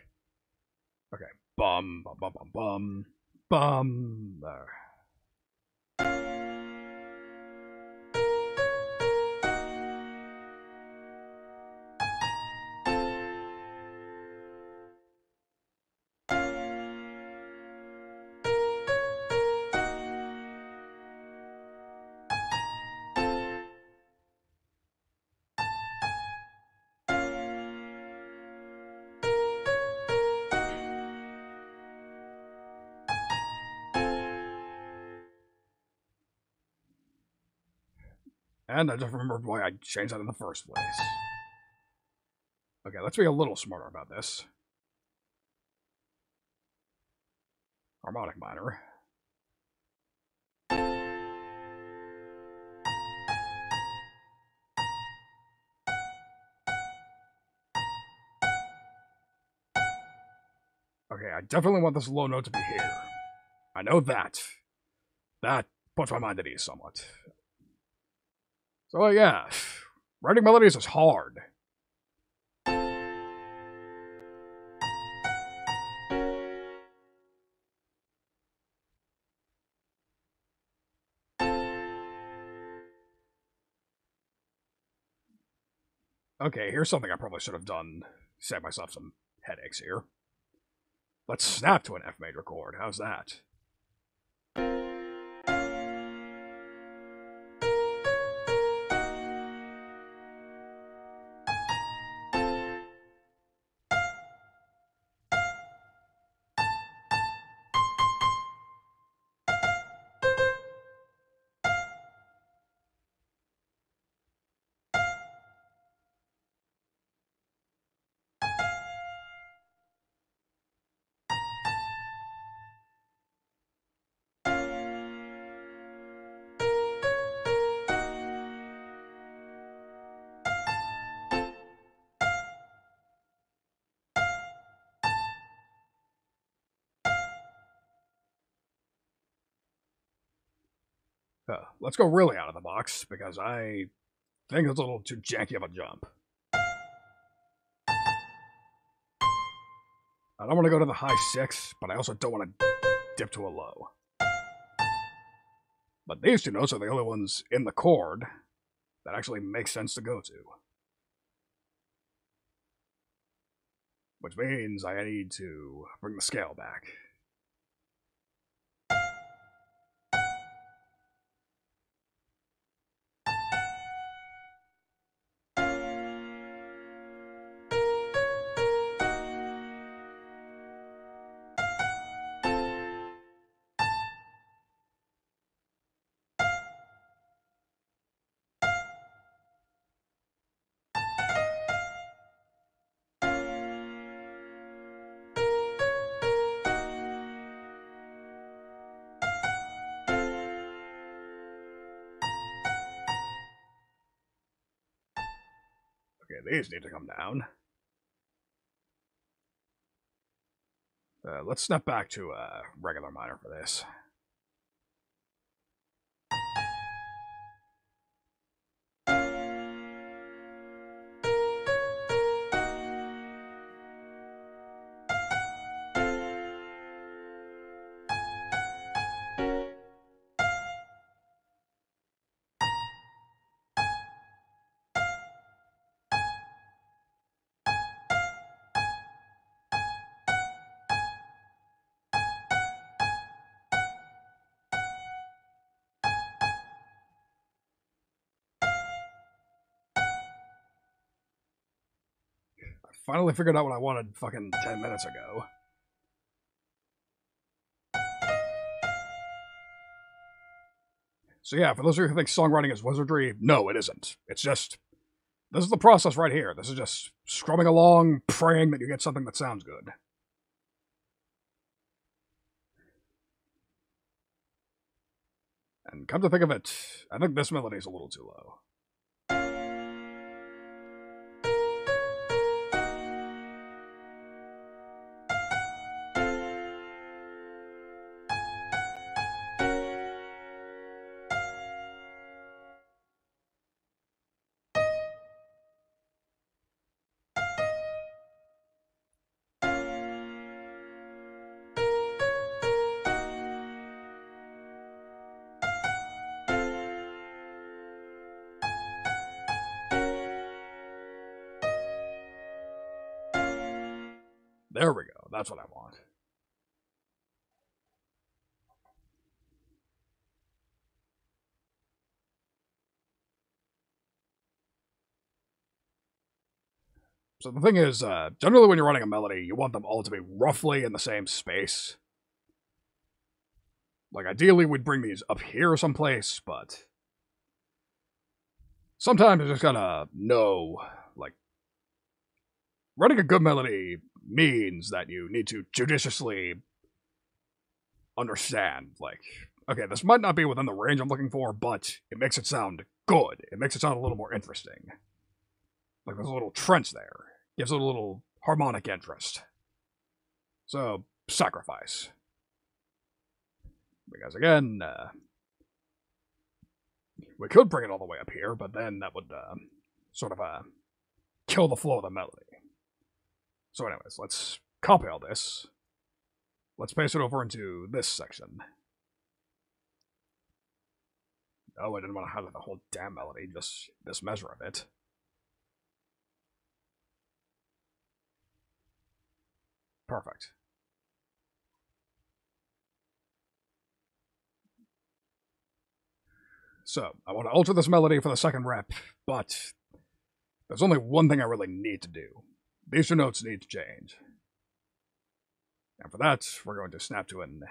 Okay. Bum, bum, bum, bum, bum. Bum. There. And I just remembered why I changed that in the first place. Okay, let's be a little smarter about this. Harmonic minor. Okay, I definitely want this low note to be here. I know that. That puts my mind at ease somewhat. So yeah, writing melodies is hard. Okay, here's something I probably should have done. Save myself some headaches here. Let's snap to an F major chord. How's that? Let's go really out of the box, because I think it's a little too janky of a jump. I don't want to go to the high 6, but I also don't want to dip to a low. But these two notes are the only ones in the chord that actually make sense to go to. Which means I need to bring the scale back. Okay, these need to come down. Let's step back to regular minor for this. Finally figured out what I wanted fucking 10 minutes ago. So yeah, for those of you who think songwriting is wizardry, no, it isn't. It's just, this is the process right here. This is just scrubbing along, praying that you get something that sounds good. And come to think of it, I think this melody is a little too low. There we go. That's what I want. So the thing is, generally when you're running a melody, you want them all to be roughly in the same space. Like, ideally, we'd bring these up here someplace, but sometimes you just gotta know, like, running a good melody means that you need to judiciously understand, like, okay, this might not be within the range I'm looking for, but it makes it sound good. It makes it sound a little more interesting. Like, there's a little trench there. Gives it a little harmonic interest. So, sacrifice. Because again, we could bring it all the way up here, but then that would sort of kill the flow of the melody. So anyways, let's copy all this. Let's paste it over into this section. Oh, I didn't want to highlight the whole damn melody, just this measure of it. Perfect. So, I want to alter this melody for the second rep, but there's only one thing I really need to do. These two notes need to change. And for that, we're going to snap to an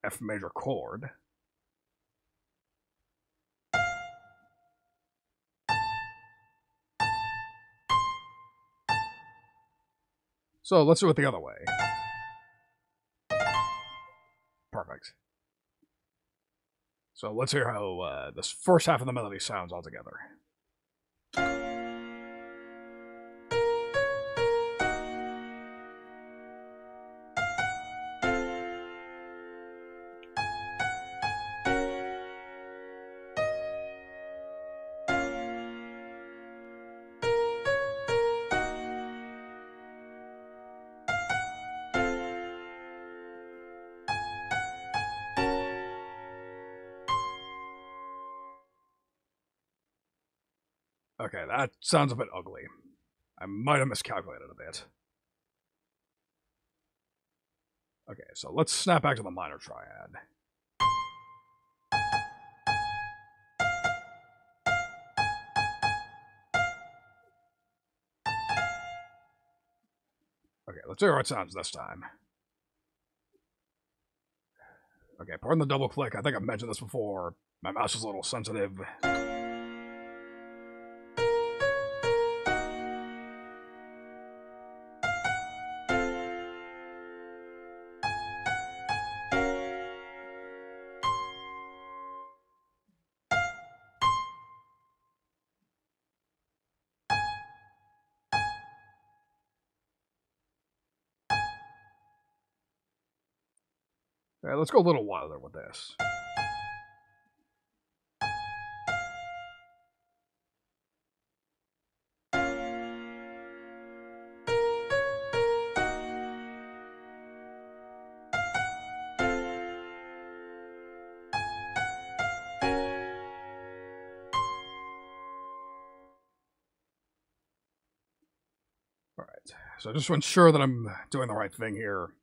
F major chord. So let's do it the other way. Perfect. So let's hear how this first half of the melody sounds altogether. Okay, that sounds a bit ugly. I might have miscalculated a bit. Okay, so let's snap back to the minor triad. Okay, let's hear how it sounds this time. Okay, pardon the double click. I think I've mentioned this before. My mouse is a little sensitive. Okay, let's go a little wilder with this. Alright, so just to ensure that I'm doing the right thing here,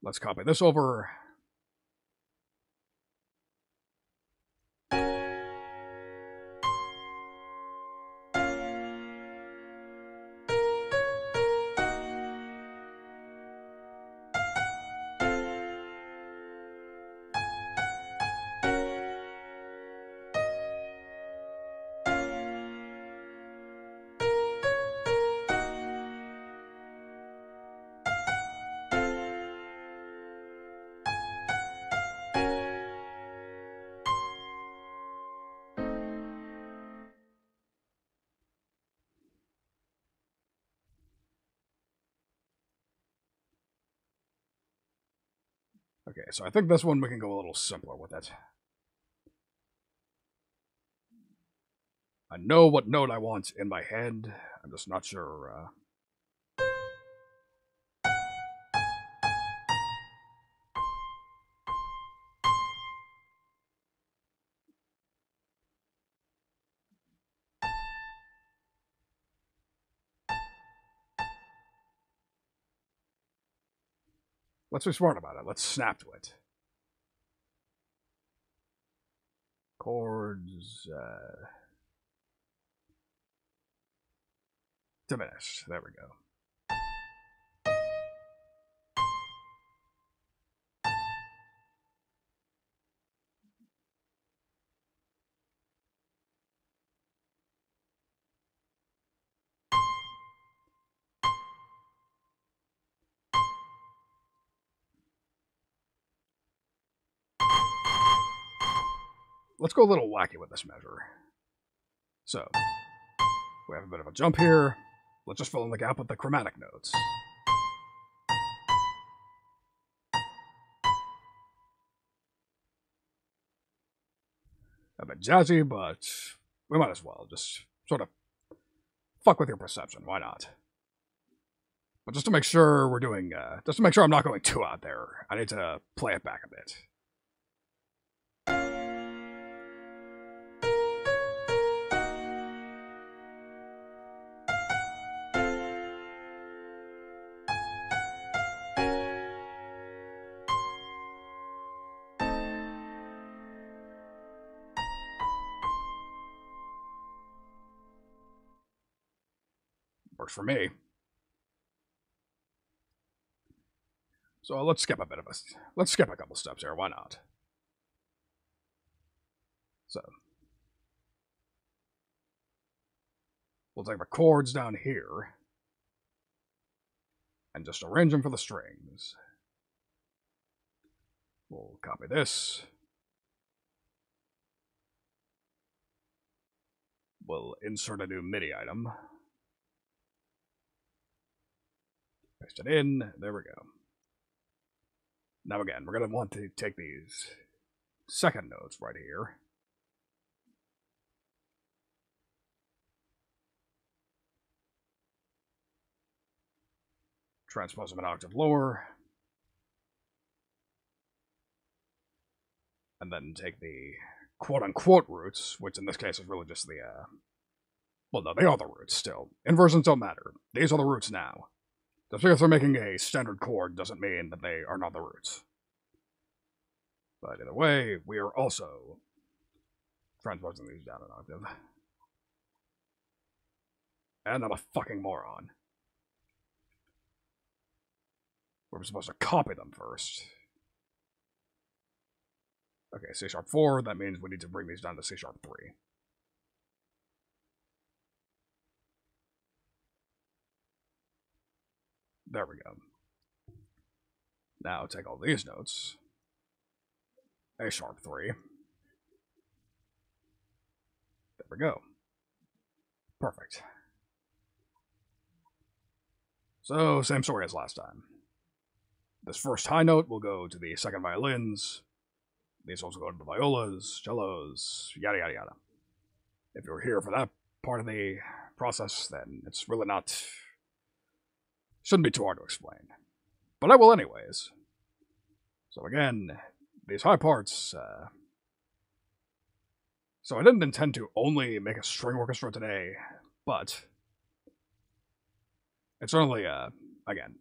let's copy this over. Okay, so I think this one we can go a little simpler with it. I know what note I want in my head. I'm just not sure. Let's be smart about it. Let's snap to it. Chords diminished. There we go. Let's go a little wacky with this measure. So, we have a bit of a jump here. Let's just fill in the gap with the chromatic notes. A bit jazzy, but we might as well just sort of fuck with your perception. Why not? But just to make sure we're doing, just to make sure I'm not going too out there, I need to play it back a bit. Works for me. So let's skip a couple steps here. Why not? So we'll take the chords down here and just arrange them for the strings. We'll copy this. We'll insert a new MIDI item. Paste it in. There we go. Now again, we're going to want to take these second notes right here. Transpose them an octave lower. And then take the quote-unquote roots, which in this case is really just the, well, no, they are the roots still. Inversions don't matter. These are the roots now. Just because they're making a standard chord doesn't mean that they are not the roots. But either way, we are also transposing these down an octave. And I'm a fucking moron. We're supposed to copy them first. Okay, C sharp 4, that means we need to bring these down to C sharp 3. There we go. Now take all these notes. A sharp 3. There we go. Perfect. So, same story as last time. This first high note will go to the second violins. These also go to the violas, cellos, yada yada yada. If you're here for that part of the process, then it's really not... shouldn't be too hard to explain. But I will anyways. So again, these high parts... So I didn't intend to only make a string orchestra today, but... it's only, again...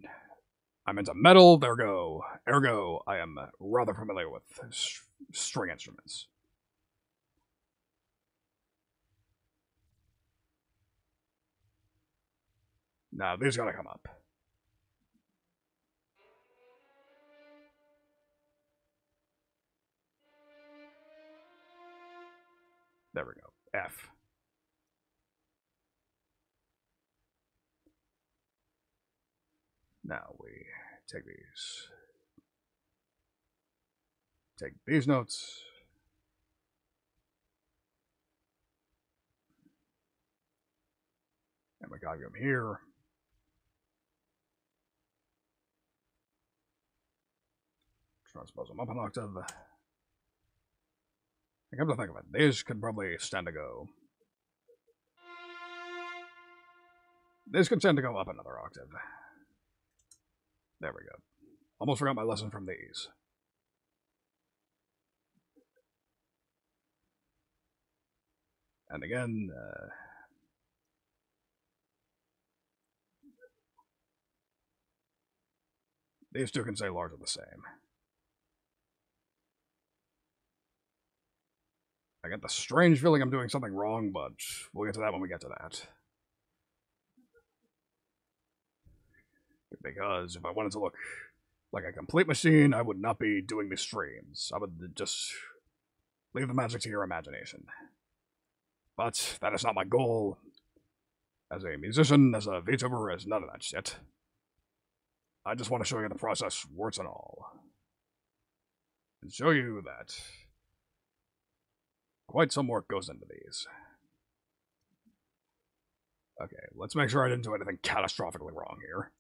I'm into metal, ergo I am rather familiar with string instruments. Now, these gotta come up. There we go. F. Now we take these notes. And we got them here. Transpose them up an octave. I come to think of it, these could probably stand to go. These could stand to go up another octave. There we go. Almost forgot my lesson from these. And again, these two can stay largely the same. I get the strange feeling I'm doing something wrong, but we'll get to that when we get to that. Because if I wanted to look like a complete machine, I would not be doing these streams. I would just leave the magic to your imagination. But that is not my goal. As a musician, as a VTuber, as none of that shit. I just want to show you the process, warts and all. And show you that quite some work goes into these. Okay, let's make sure I didn't do anything catastrophically wrong here.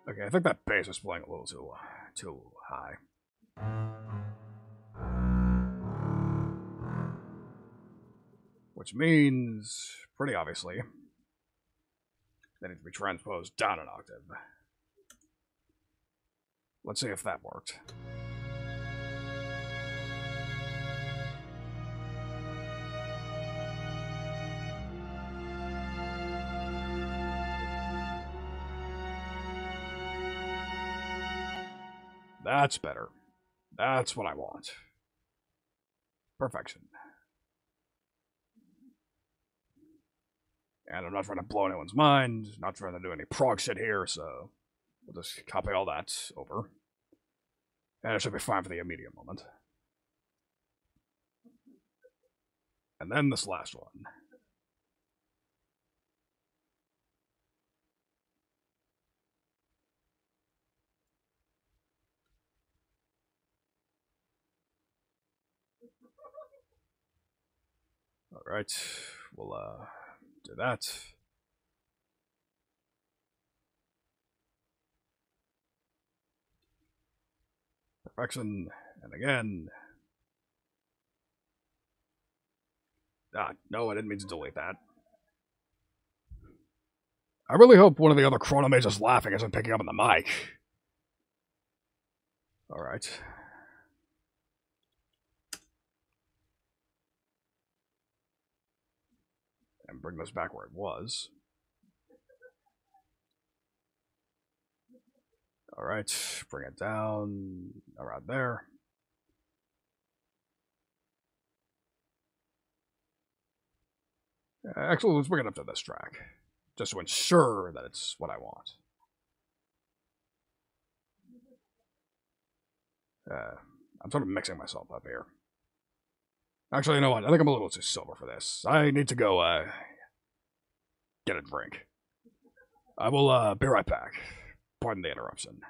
Okay, I think that bass is playing a little too high. Which means, pretty obviously, they need to be transposed down an octave. Let's see if that worked. That's better. That's what I want. Perfection. And I'm not trying to blow anyone's mind, not trying to do any prog shit here, so we'll just copy all that over. And it should be fine for the immediate moment. And then this last one. Alright, we'll do that. Perfection, and again. Ah, no, I didn't mean to delete that. I really hope one of the other chronomazes laughing isn't picking up on the mic. Alright. And bring this back where it was. Alright, bring it down around there. Actually, let's bring it up to this track, just to ensure that it's what I want. I'm sort of mixing myself up here. Actually, you know what? I think I'm a little too sober for this. I need to go, get a drink. I will, be right back. Pardon the interruption.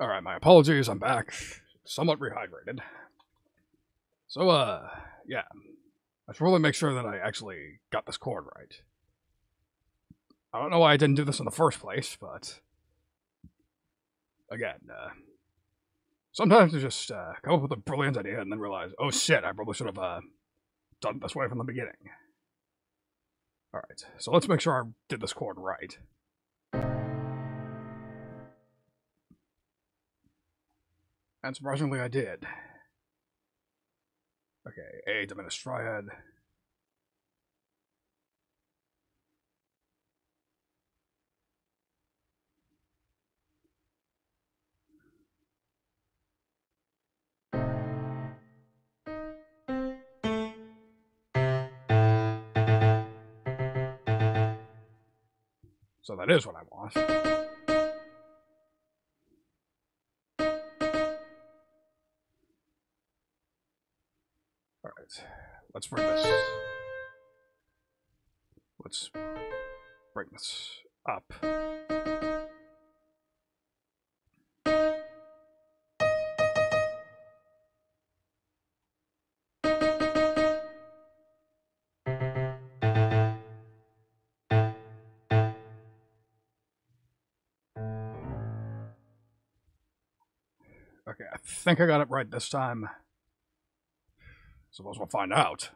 Alright, my apologies, I'm back. Somewhat rehydrated. So, yeah. I should really make sure that I actually got this chord right. I don't know why I didn't do this in the first place, but... Again, sometimes you just come up with a brilliant idea and then realize, oh shit, I probably should have done it this way from the beginning. Alright, so let's make sure I did this chord right. And surprisingly, I did. Okay, A diminished triad. So that is what I want. Alright, let's bring this. Let's bring this up. Okay, I think I got it right this time. Suppose we'll find out.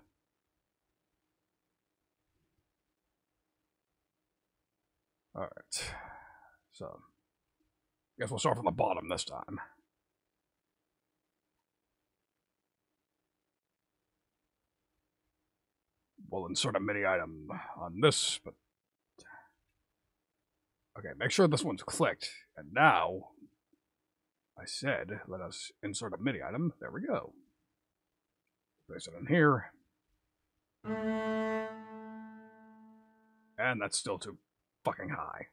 Alright. So, guess we'll start from the bottom this time. We'll insert a MIDI item on this, but... Okay, make sure this one's clicked. And now, I said, let us insert a MIDI item. There we go. Place it in here. And that's still too fucking high.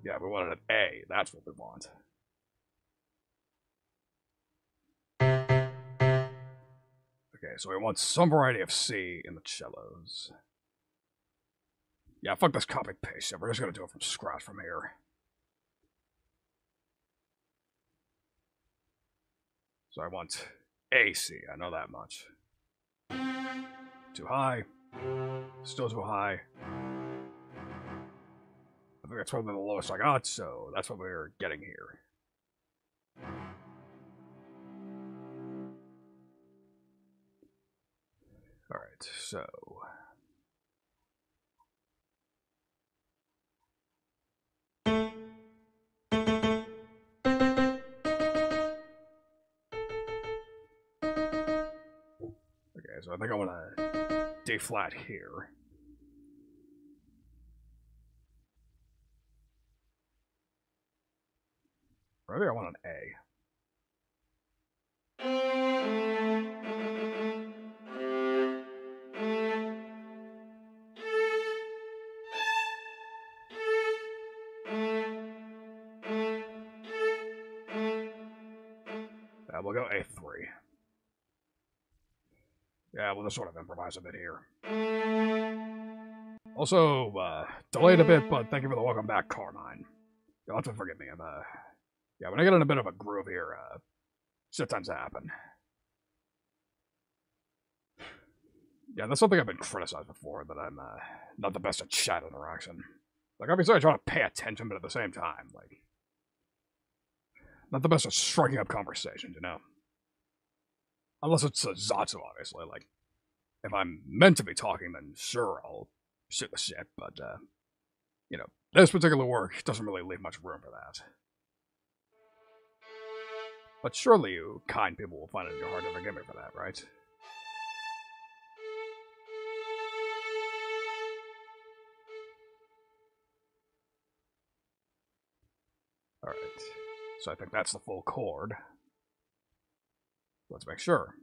Yeah, we wanted an A. That's what we want. Okay, so we want some variety of C in the cellos. Yeah, fuck this copy-paste. We're just gonna do it from scratch from here. So I want A, C. I know that much. Too high. Still too high. I think that's probably the lowest I got, so that's what we're getting here. Alright, so... Okay, so I think I want to D flat here. Or maybe I want an A. We'll go A3. Yeah, we'll just sort of improvise a bit here. Also, delayed a bit, but thank you for the welcome back, Carmine. You'll have to forgive me. Yeah, when I get in a bit of a groove here, shit tends to happen. Yeah, that's something I've been criticized before, that I'm not the best at chat interaction. Like, obviously I try to pay attention, but at the same time, like, not the best at striking up conversations, you know? Unless it's a Zatsu, obviously. Like, if I'm meant to be talking, then sure, I'll shoot the shit, but, you know, this particular work doesn't really leave much room for that. But surely you kind people will find it in your heart to forgive me for that, right? Alright, so I think that's the full chord. Let's make sure.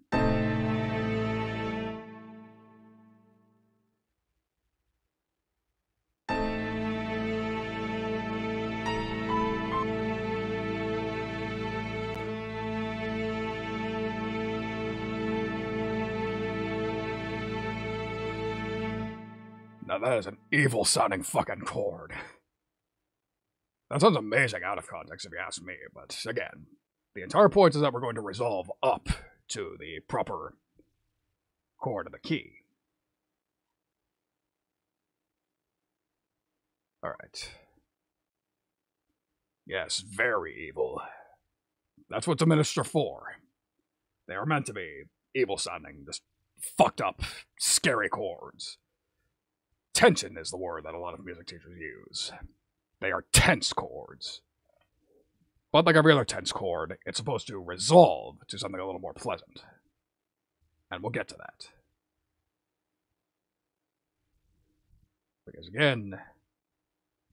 Now that is an evil-sounding fucking chord. That sounds amazing out of context if you ask me, but again, the entire point is that we're going to resolve up to the proper chord of the key. Alright. Yes, very evil. That's what diminished are for. They are meant to be evil-sounding, just fucked up, scary chords. Tension is the word that a lot of music teachers use. They are tense chords. But like every other tense chord, it's supposed to resolve to something a little more pleasant. And we'll get to that. Because again,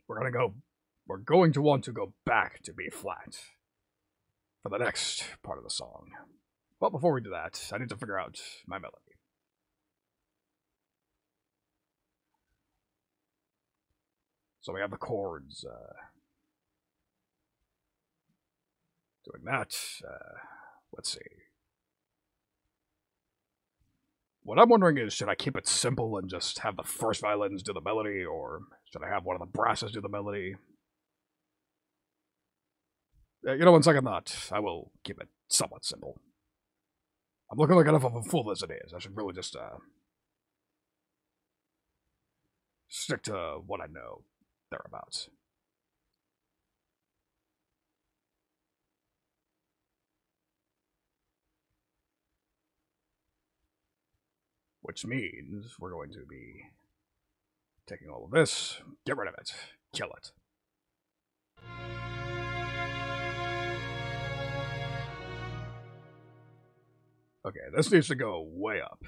we're going to want to go back to B flat for the next part of the song. But before we do that, I need to figure out my melody. So we have the chords, doing that. Let's see. What I'm wondering is, should I keep it simple and just have the first violins do the melody, or should I have one of the brasses do the melody? You know, on second thought, I will keep it somewhat simple. I'm looking like enough of a fool as it is. I should really just, stick to what I know. Thereabouts. which means we're going to be taking all of this, get rid of it, kill it. Okay, this needs to go way up.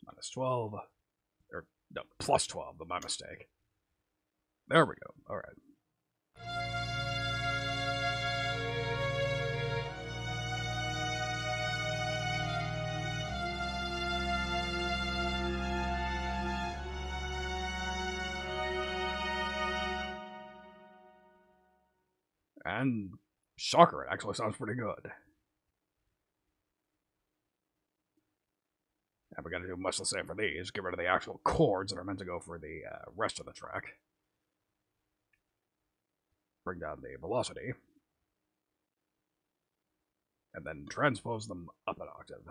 Minus 12. Or, no, plus 12, but my mistake. There we go. Alright. And shocker, it actually sounds pretty good. And we're going to do much the same for these. Get rid of the actual chords that are meant to go for the rest of the track. Bring down the velocity. And then transpose them up an octave.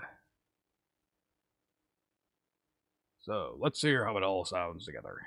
So, let's hear how it all sounds together.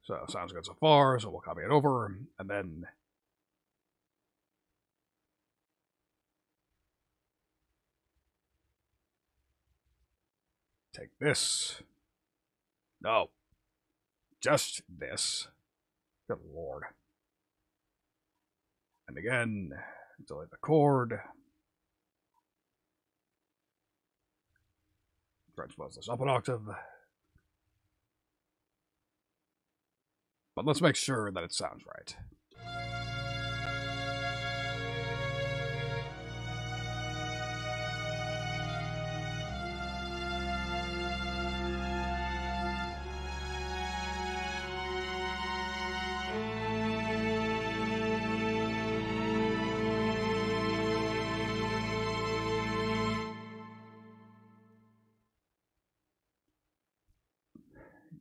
So, sounds good so far, so we'll copy it over, and then take this. No. Just this. Good lord. And again, delete the chord. Transpose this up an octave. But let's make sure that it sounds right.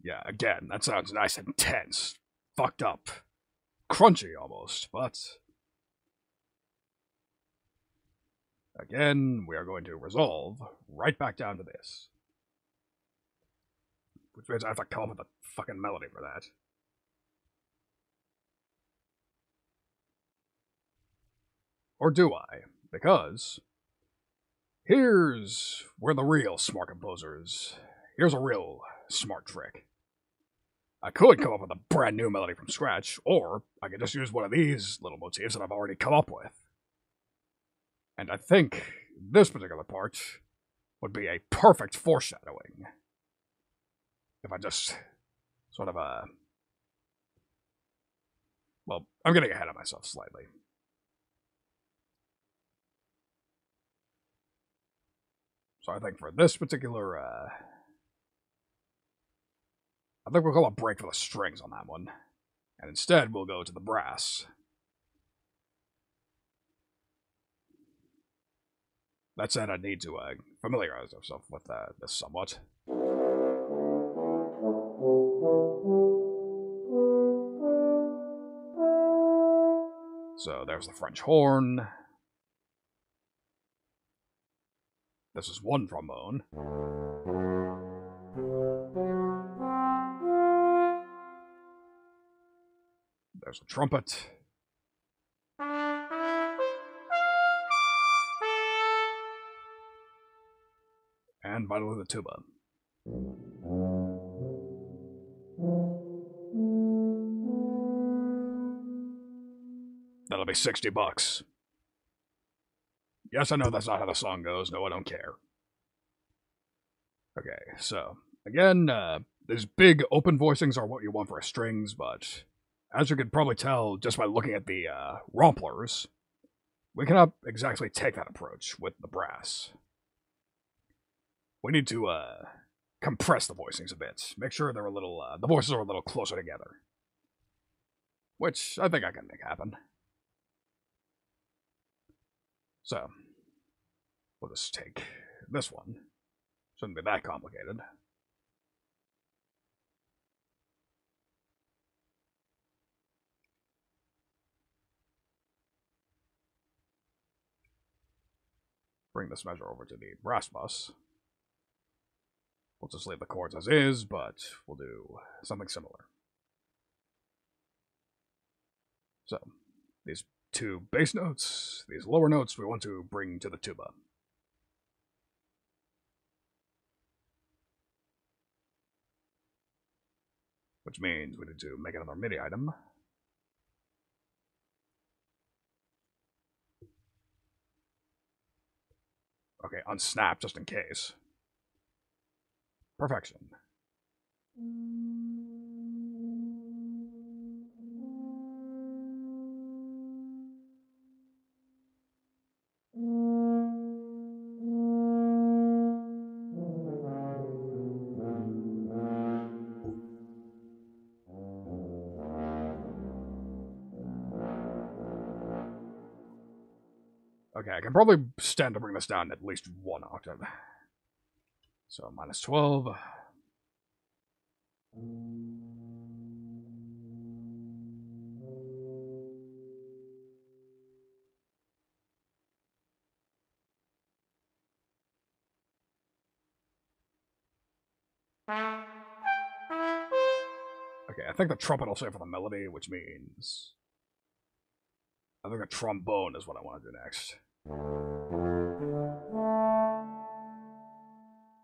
Yeah, again, that sounds nice and tense. Fucked up. Crunchy almost, but again, we are going to resolve right back down to this. Which means I have to come up with a fucking melody for that. Or do I? Because here's where the real smart composers... Here's a real smart trick. I could come up with a brand new melody from scratch, or I could just use one of these little motifs that I've already come up with. And I think this particular part would be a perfect foreshadowing. If I just sort of, well, I'm getting ahead of myself slightly. So I think for this particular, I think we'll call a break for the strings on that one. And instead, we'll go to the brass. That said, I need to familiarize ourselves with this somewhat. So there's the French horn. This is one trombone. There's the trumpet. And finally the tuba. That'll be $60. Yes, I know that's not how the song goes. No, I don't care. Okay, so, again, these big open voicings are what you want for strings, but as you can probably tell just by looking at the romplers, we cannot exactly take that approach with the brass. We need to compress the voicings a bit. Make sure they're a little, the voices are a little closer together. Which I think I can make happen. So, just take this one. Shouldn't be that complicated. Bring this measure over to the brass bus. We'll just leave the chords as is, but we'll do something similar. So, these two bass notes, these lower notes, we want to bring to the tuba. Which means we need to make another MIDI item. Okay, unsnap just in case. Perfection. Okay, I can probably stand to bring this down at least one octave. So minus 12. Okay, I think the trumpet will stay for the melody, which means I think a trombone is what I want to do next.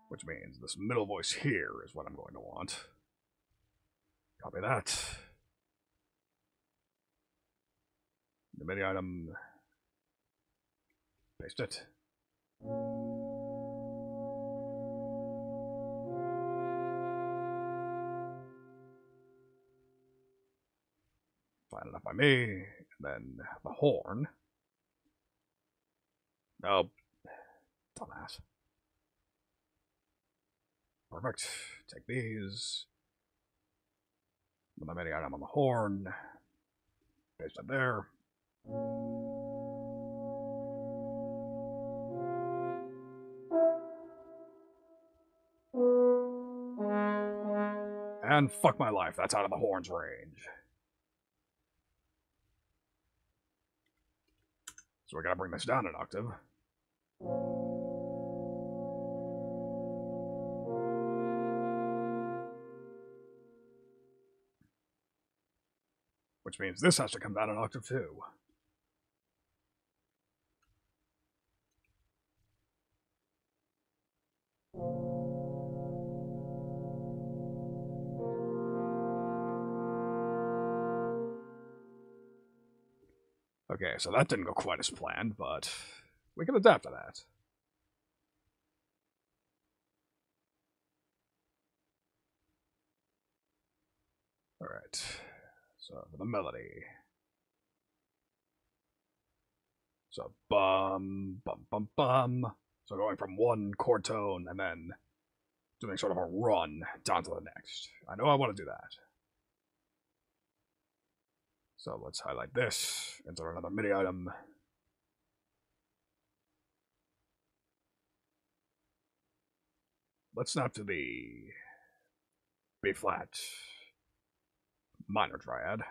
Which means this middle voice here is what I'm going to want. Copy that. The MIDI item. Paste it. Fine enough by me. And then the horn. Oh, dumbass. Perfect. Take these. Put the MIDI item on the horn. Paste it there. And fuck my life, that's out of the horn's range. So we gotta bring this down an octave. Which means this has to come down an octave too. Okay, so that didn't go quite as planned, but we can adapt to that. Alright, so for the melody. So bum, bum, bum, bum. So going from one chord tone and then doing sort of a run down to the next. I know I want to do that. So let's highlight this, insert another MIDI item. Let's snap to the B flat minor triad.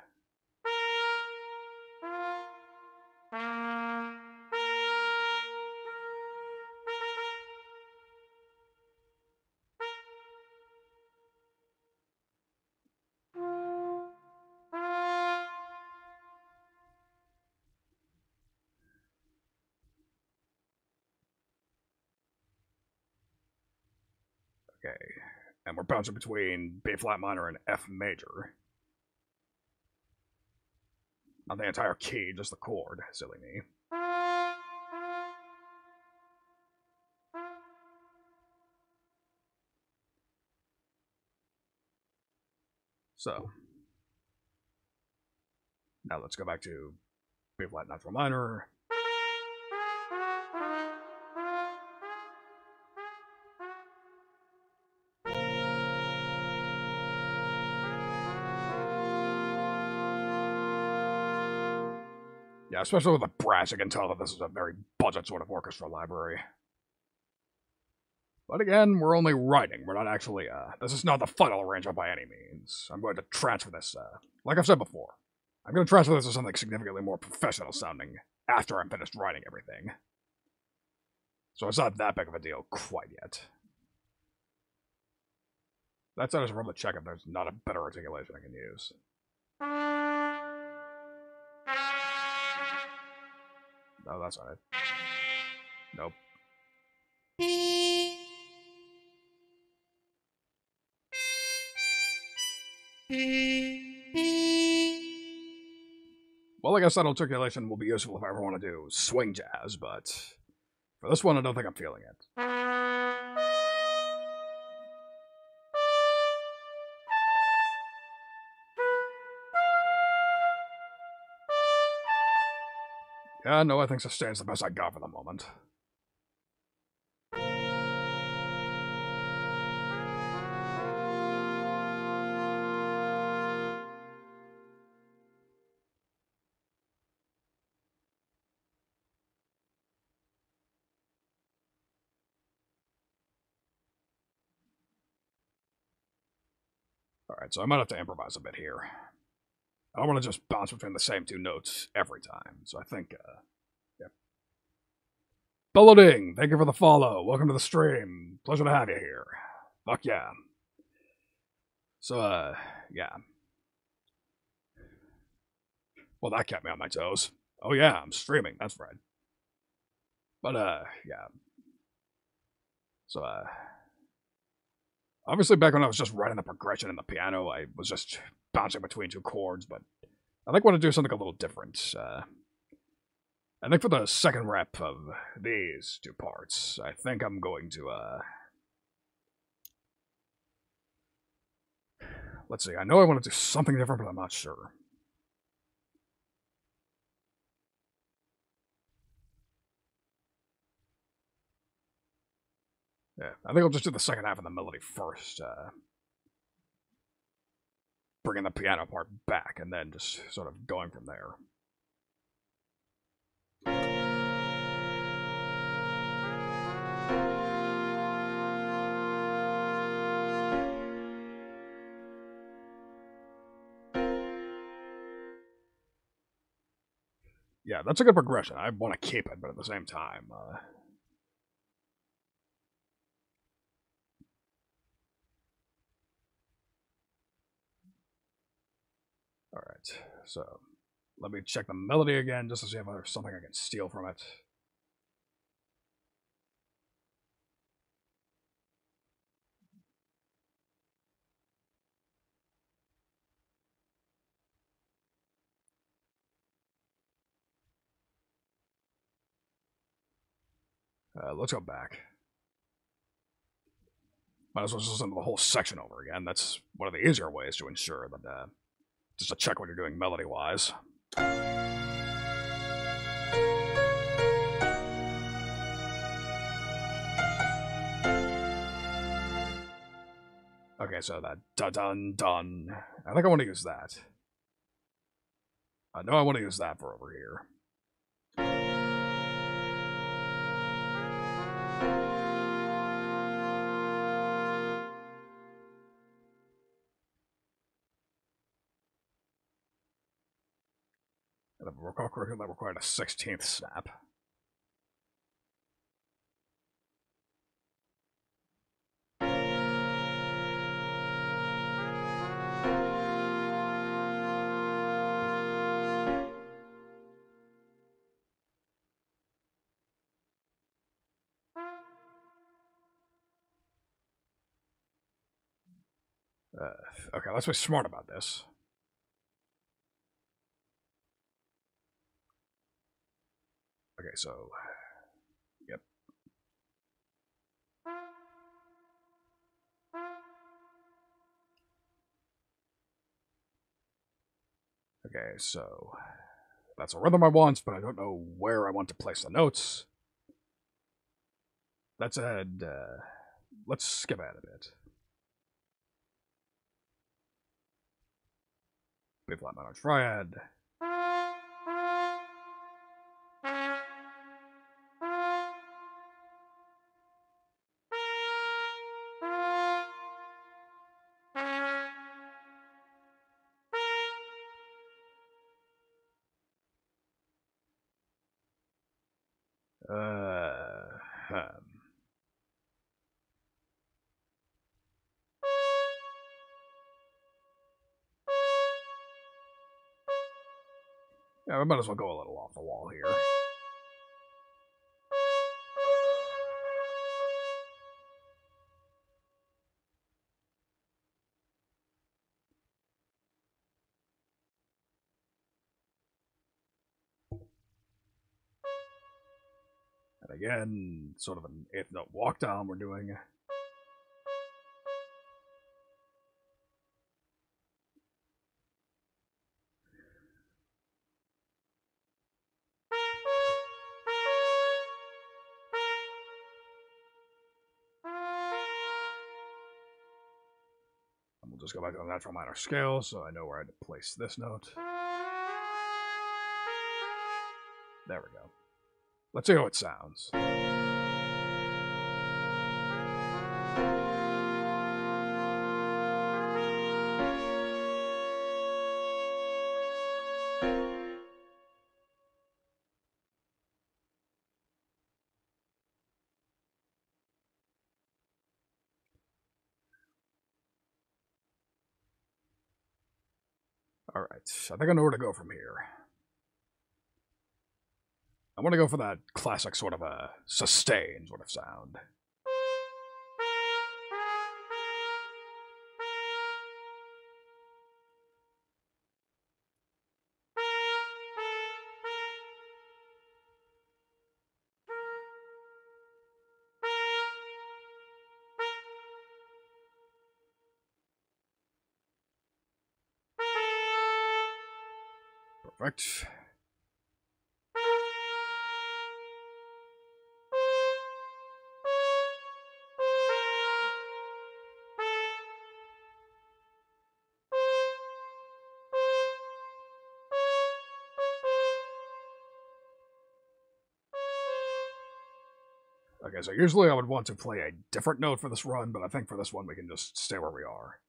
Okay, and we're bouncing between B flat minor and F major. Not the entire key, just the chord. Silly me. So, now let's go back to B flat natural minor. Yeah, especially with the brass, you can tell that this is a very budget sort of orchestra library. But again, we're only writing. We're not actually, this is not the final arrangement by any means. I'm going to transfer this, like I've said before. I'm going to transfer this to something significantly more professional sounding after I'm finished writing everything. So it's not that big of a deal quite yet. That's I just roll to check if there's not a better articulation I can use. No, that's not it. Nope. Well, I guess that articulation will be useful if I ever want to do swing jazz, but for this one, I don't think I'm feeling it. Yeah, no, I think sustain's the best I got for the moment. Alright, so I might have to improvise a bit here. I don't want to just bounce between the same two notes every time, so I think, yep. Bulleting, thank you for the follow. Welcome to the stream. Pleasure to have you here. Fuck yeah. So, yeah. Well, that kept me on my toes. Oh yeah, I'm streaming, that's right. But, yeah. So, obviously back when I was just writing the progression in the piano, I was just bouncing between two chords, but I think I want to do something a little different. I think for the second rep of these two parts, I think I'm going to, let's see, I know I want to do something different, but I'm not sure. Yeah, I think I'll just do the second half of the melody first, bringing the piano part back, and then just sort of going from there. Yeah, that's a good progression. I want to keep it, but at the same time, alright, so let me check the melody again just to see if there's something I can steal from it. Let's go back. Might as well just listen to the whole section over again. That's one of the easier ways to ensure that, just to check what you're doing melody-wise. Okay, so that dun-dun-dun. I think I want to use that. I know I want to use that for over here. And if I recall correctly, that required a 16th snap. Okay, let's be smart about this. Okay, so... Yep. Okay, so... That's a rhythm I want, but I don't know where I want to place the notes. Let's add... let's skip ahead a bit. B flat minor Triad. Yeah, we might as well go a little off the wall here. And again, sort of an eighth note walk down we're doing. And we'll just go back to the natural minor scale so I know where I had to place this note. There we go. Let's see how it sounds. All right, I think I know where to go from here. I want to go for that classic sort of a sustain sort of sound. Perfect. Okay, so usually I would want to play a different note for this run, but I think for this one we can just stay where we are.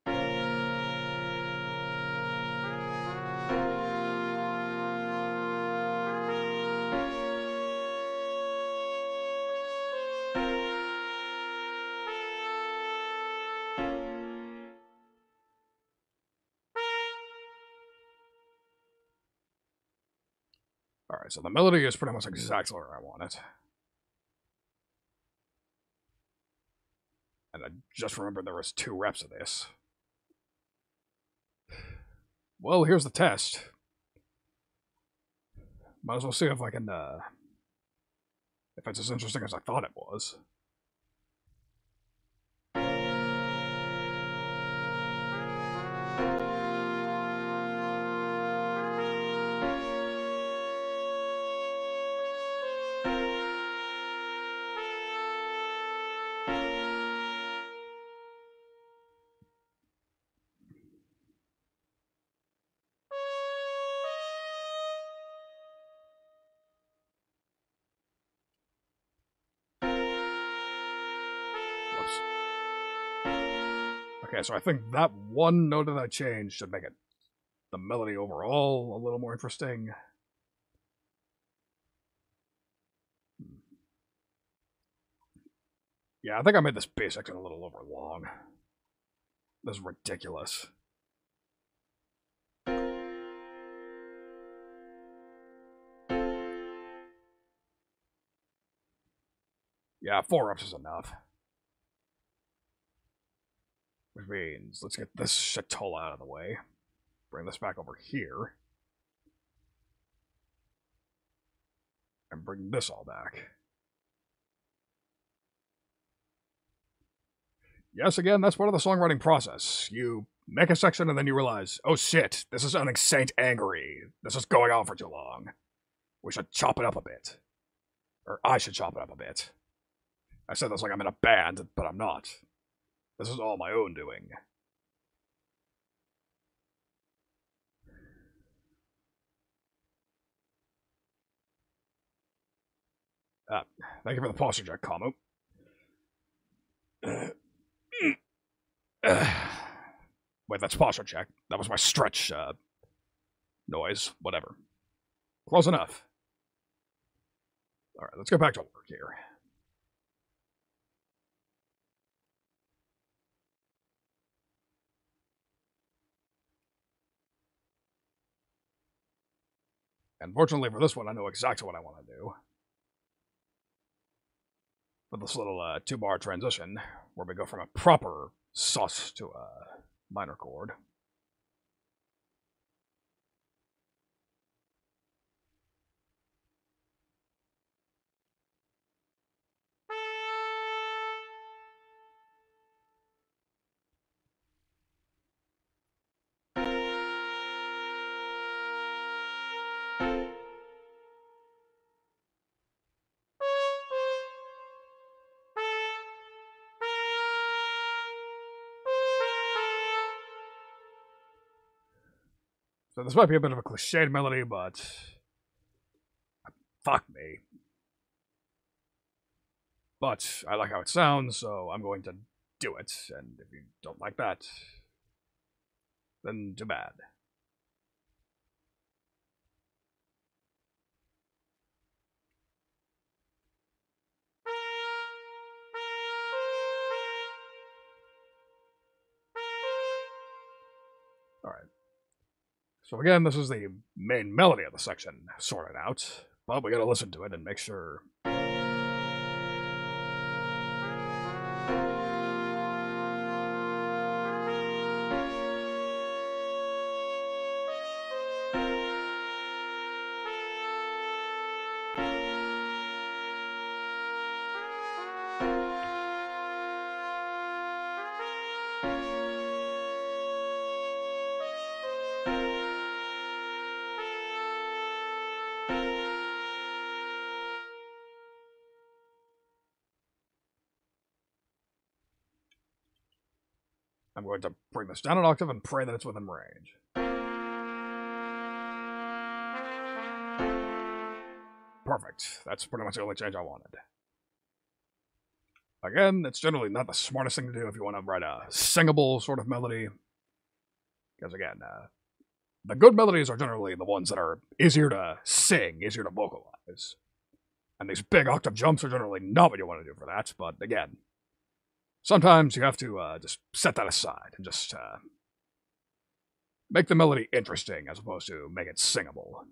Alright, so the melody is pretty much exactly where I want it. And I just remembered there was 2 reps of this. Well, here's the test. Might as well see if I can, if it's as interesting as I thought it was. Okay, so I think that one note that I changed should make it the melody overall a little more interesting. Yeah, I think I made this bass section a little over long. This is ridiculous. Yeah, 4 reps is enough. Which means, let's get this shitola out of the way. Bring this back over here. And bring this all back. Yes, again, that's part of the songwriting process. You make a section and then you realize, oh shit, this is sounding saint angry. This is going on for too long. We should chop it up a bit. Or I should chop it up a bit. I said this like I'm in a band, but I'm not. This is all my own doing. Thank you for the posture check, Kamu. Wait, that's posture check. That was my stretch noise. Whatever. Close enough. Alright, let's get back to work here. And fortunately for this one, I know exactly what I want to do. For this little 2-bar transition, where we go from a proper sus to a minor chord. So this might be a bit of a cliched melody, but fuck me. But I like how it sounds, so I'm going to do it. And if you don't like that, then too bad. Alright. So again, this is the main melody of the section sorted out, but we gotta listen to it and make sure. I'm going to bring this down an octave and pray that it's within range. Perfect. That's pretty much the only change I wanted. Again, it's generally not the smartest thing to do if you want to write a singable sort of melody. Because again, the good melodies are generally the ones that are easier to sing, easier to vocalize. And these big octave jumps are generally not what you want to do for that, but again, sometimes you have to just set that aside and just make the melody interesting as opposed to make it singable.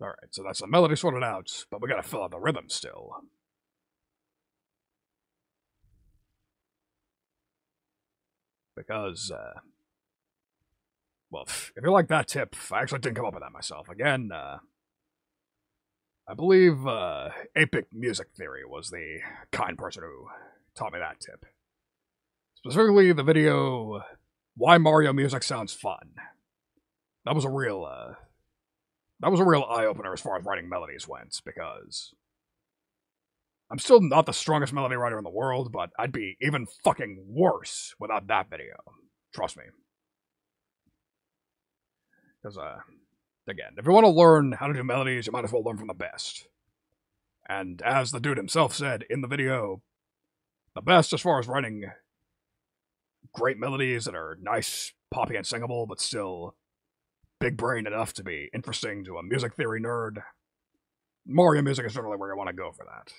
Alright, so that's the melody sorted out, but we gotta fill out the rhythm still. Because, well, if you like that tip, I actually didn't come up with that myself. Again, I believe 8-bit music theory was the kind person who taught me that tip. Specifically, the video, Why Mario Music Sounds Fun. That was a real eye-opener as far as writing melodies went, because I'm still not the strongest melody writer in the world, but I'd be even fucking worse without that video. Trust me. Because, again, if you want to learn how to do melodies, you might as well learn from the best. And as the dude himself said in the video, the best as far as writing great melodies that are nice, poppy, and singable, but still big brain enough to be interesting to a music theory nerd, Mario music is generally where you want to go for that.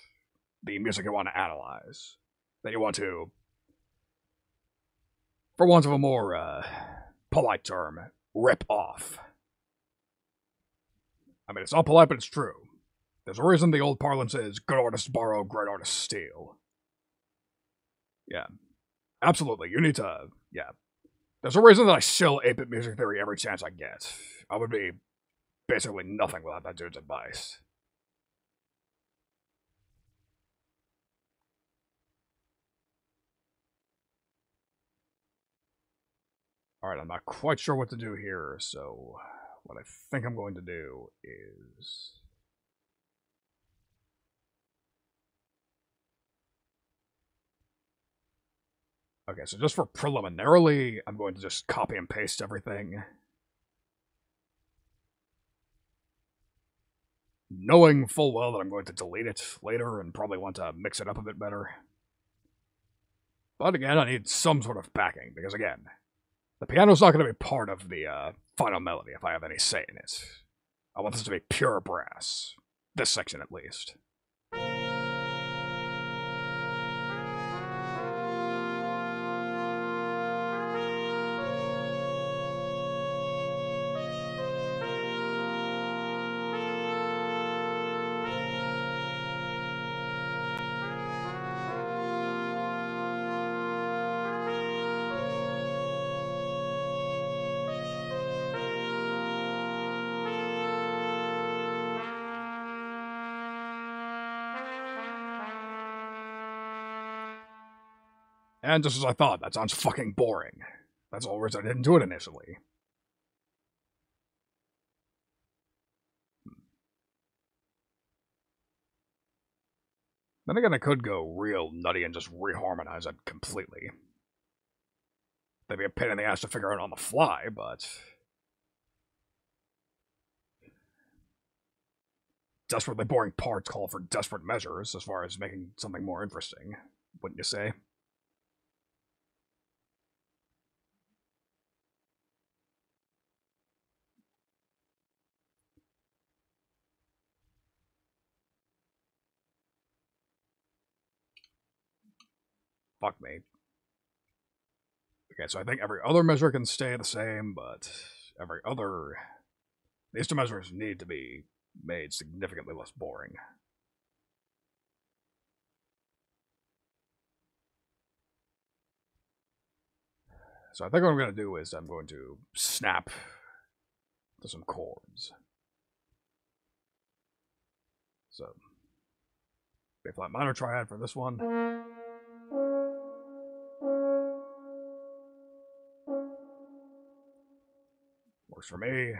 The music you want to analyze. That you want to, for want of a more polite term, rip off. I mean, it's not polite, but it's true. There's a reason the old parlance is, good artists borrow, great artists steal. Yeah. Absolutely, you need to, yeah. There's a reason that I shill 8-bit music theory every chance I get. I would be basically nothing without that dude's advice. Alright, I'm not quite sure what to do here, so what I think I'm going to do is... Okay, so just for preliminarily, I'm going to just copy and paste everything. Knowing full well that I'm going to delete it later and probably want to mix it up a bit better. But again, I need some sort of backing, because again, the piano's not going to be part of the final melody if I have any say in it. I want this to be pure brass. This section, at least. And just as I thought, that sounds fucking boring. That's the whole reason I didn't do it initially. Then again, I could go real nutty and just reharmonize it completely. That'd be a pain in the ass to figure out on the fly, but... desperately boring parts call for desperate measures as far as making something more interesting, wouldn't you say? Fuck me. Okay, so I think every other measure can stay the same, but every other... these two measures need to be made significantly less boring. So I think what I'm going to do is I'm going to snap to some chords. So, B flat minor triad for this one. Works for me.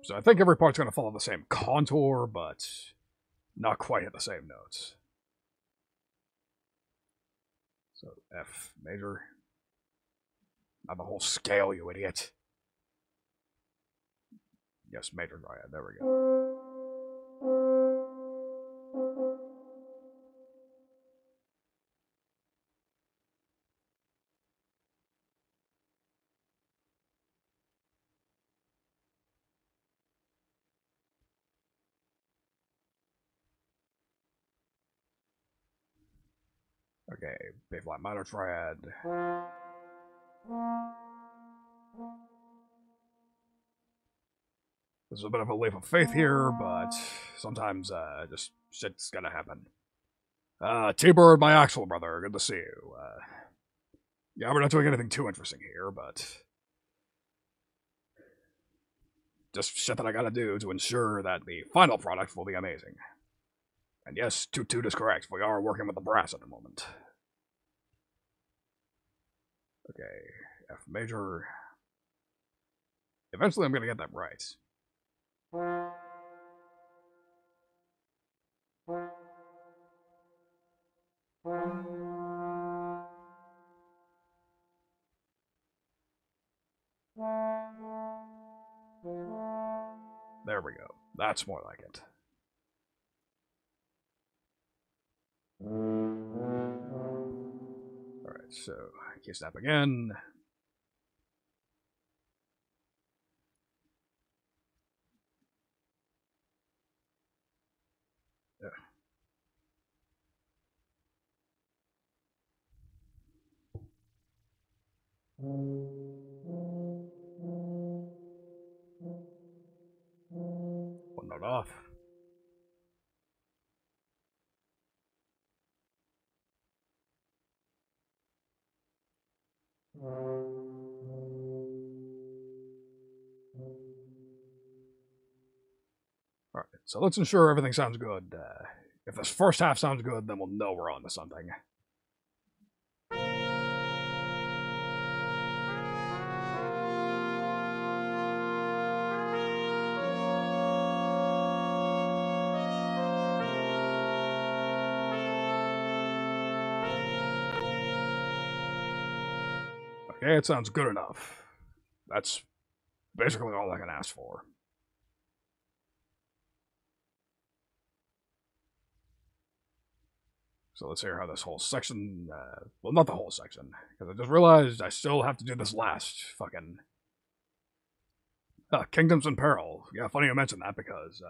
So I think every part's going to follow the same contour, but not quite at the same notes. So F major. Not the whole scale, you idiot. Yes, major triad. There we go. Okay, B flat minor triad. This is a bit of a leap of faith here, but sometimes just shit's gonna happen. T-Bird, my actual brother, good to see you. Yeah, we're not doing anything too interesting here, but just shit that I gotta do to ensure that the final product will be amazing. And yes, Toot is correct. We are working with the brass at the moment. Okay, F major. Eventually I'm gonna get that right. There we go. That's more like it. Alright, so key snap again. Yeah. One note off. Alright, so let's ensure everything sounds good. If this first half sounds good, then we'll know we're on to something. Okay, it sounds good enough. That's basically all I can ask for. So let's hear how this whole section, well, not the whole section, because I just realized I still have to do this last fucking Kingdoms in Peril. Yeah, funny you mentioned that because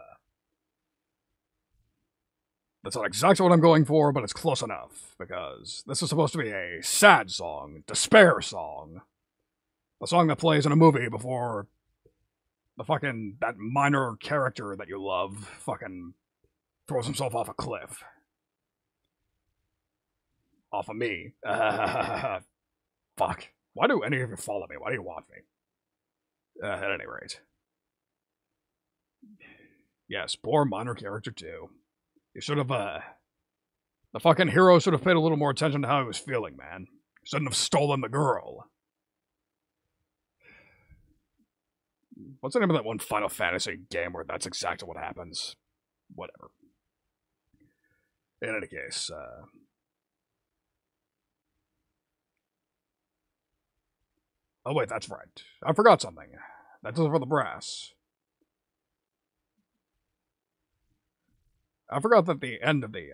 that's not exactly what I'm going for, but it's close enough. Because this is supposed to be a sad song, despair song. A song that plays in a movie before that minor character that you love fucking throws himself off a cliff. Off of me. Fuck. Why do any of you follow me? Why do you want me? At any rate. Yes, poor minor character too. You should have, the fucking hero should have paid a little more attention to how he was feeling, man. Shouldn't have stolen the girl. What's the name of that one Final Fantasy game where that's exactly what happens? Whatever. In any case, oh wait, that's right. I forgot something. That does it for the brass. I forgot that the end of the,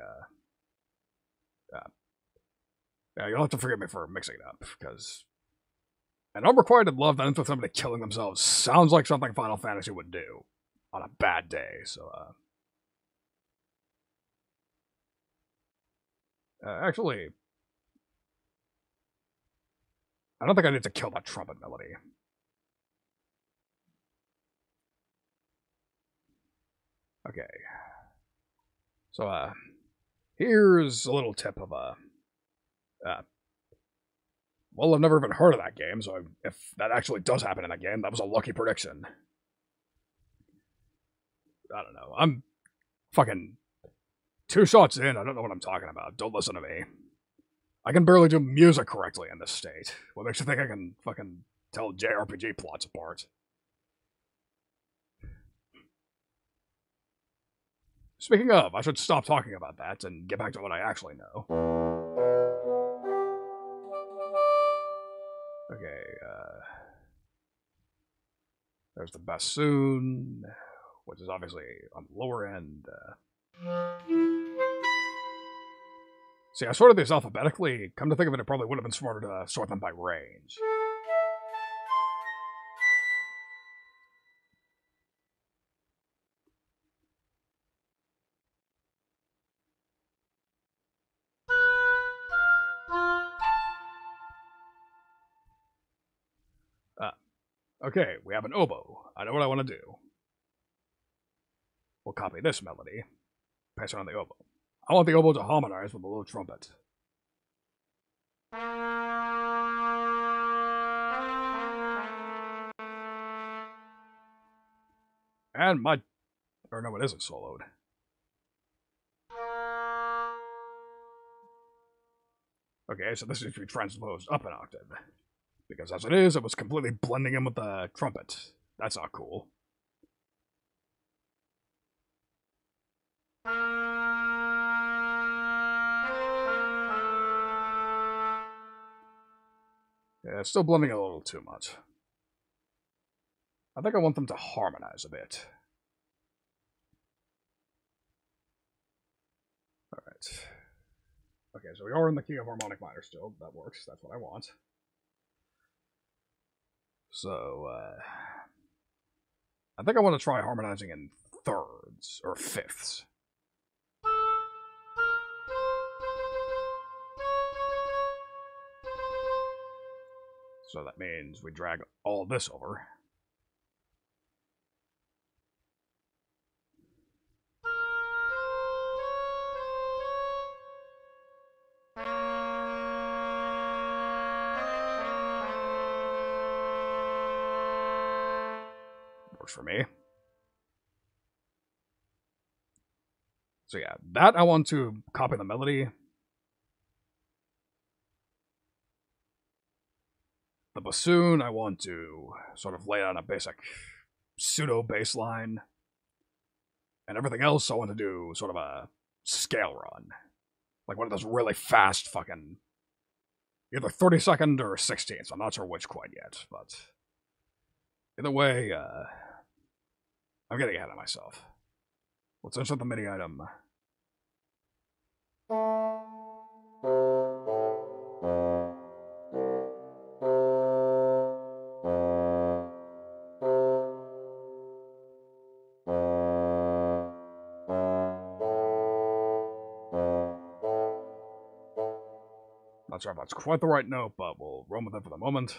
yeah, you'll have to forgive me for mixing it up, because an unrequited love that ends with somebody killing themselves sounds like something Final Fantasy would do on a bad day, so, actually, I don't think I need to kill that trumpet melody. Okay. So, here's a little tip of, well, I've never even heard of that game, so if that actually does happen in that game, that was a lucky prediction. I don't know. I'm fucking 2 shots in. I don't know what I'm talking about. Don't listen to me. I can barely do music correctly in this state. What makes you think I can fucking tell JRPG plots apart? Speaking of, I should stop talking about that and get back to what I actually know. Okay, there's the bassoon, which is obviously on the lower end. See, I sorted these alphabetically. Come to think of it, it probably would have been smarter to sort them by range. Okay, we have an oboe. I know what I want to do. We'll copy this melody, pass it on the oboe. I want the oboe to harmonize with the low trumpet. And my... or no, it isn't soloed. Okay, so this needs to be transposed up an octave. Because as it is, it was completely blending in with the trumpet. That's not cool. Yeah, it's still blending a little too much. I think I want them to harmonize a bit. Alright. Okay, so we are in the key of harmonic minor still. That works. That's what I want. So, I think I want to try harmonizing in thirds, or fifths. So that means we drag all this over. Works for me. So yeah, that I want to copy the melody. The bassoon, I want to sort of lay on a basic pseudo bass line. And everything else, I want to do sort of a scale run. Like one of those really fast fucking... either 32nd or 16th. I'm not sure which quite yet, but... either way, I'm getting ahead of myself. Let's insert the MIDI item. Not sure if that's quite the right note, but we'll run with it for the moment.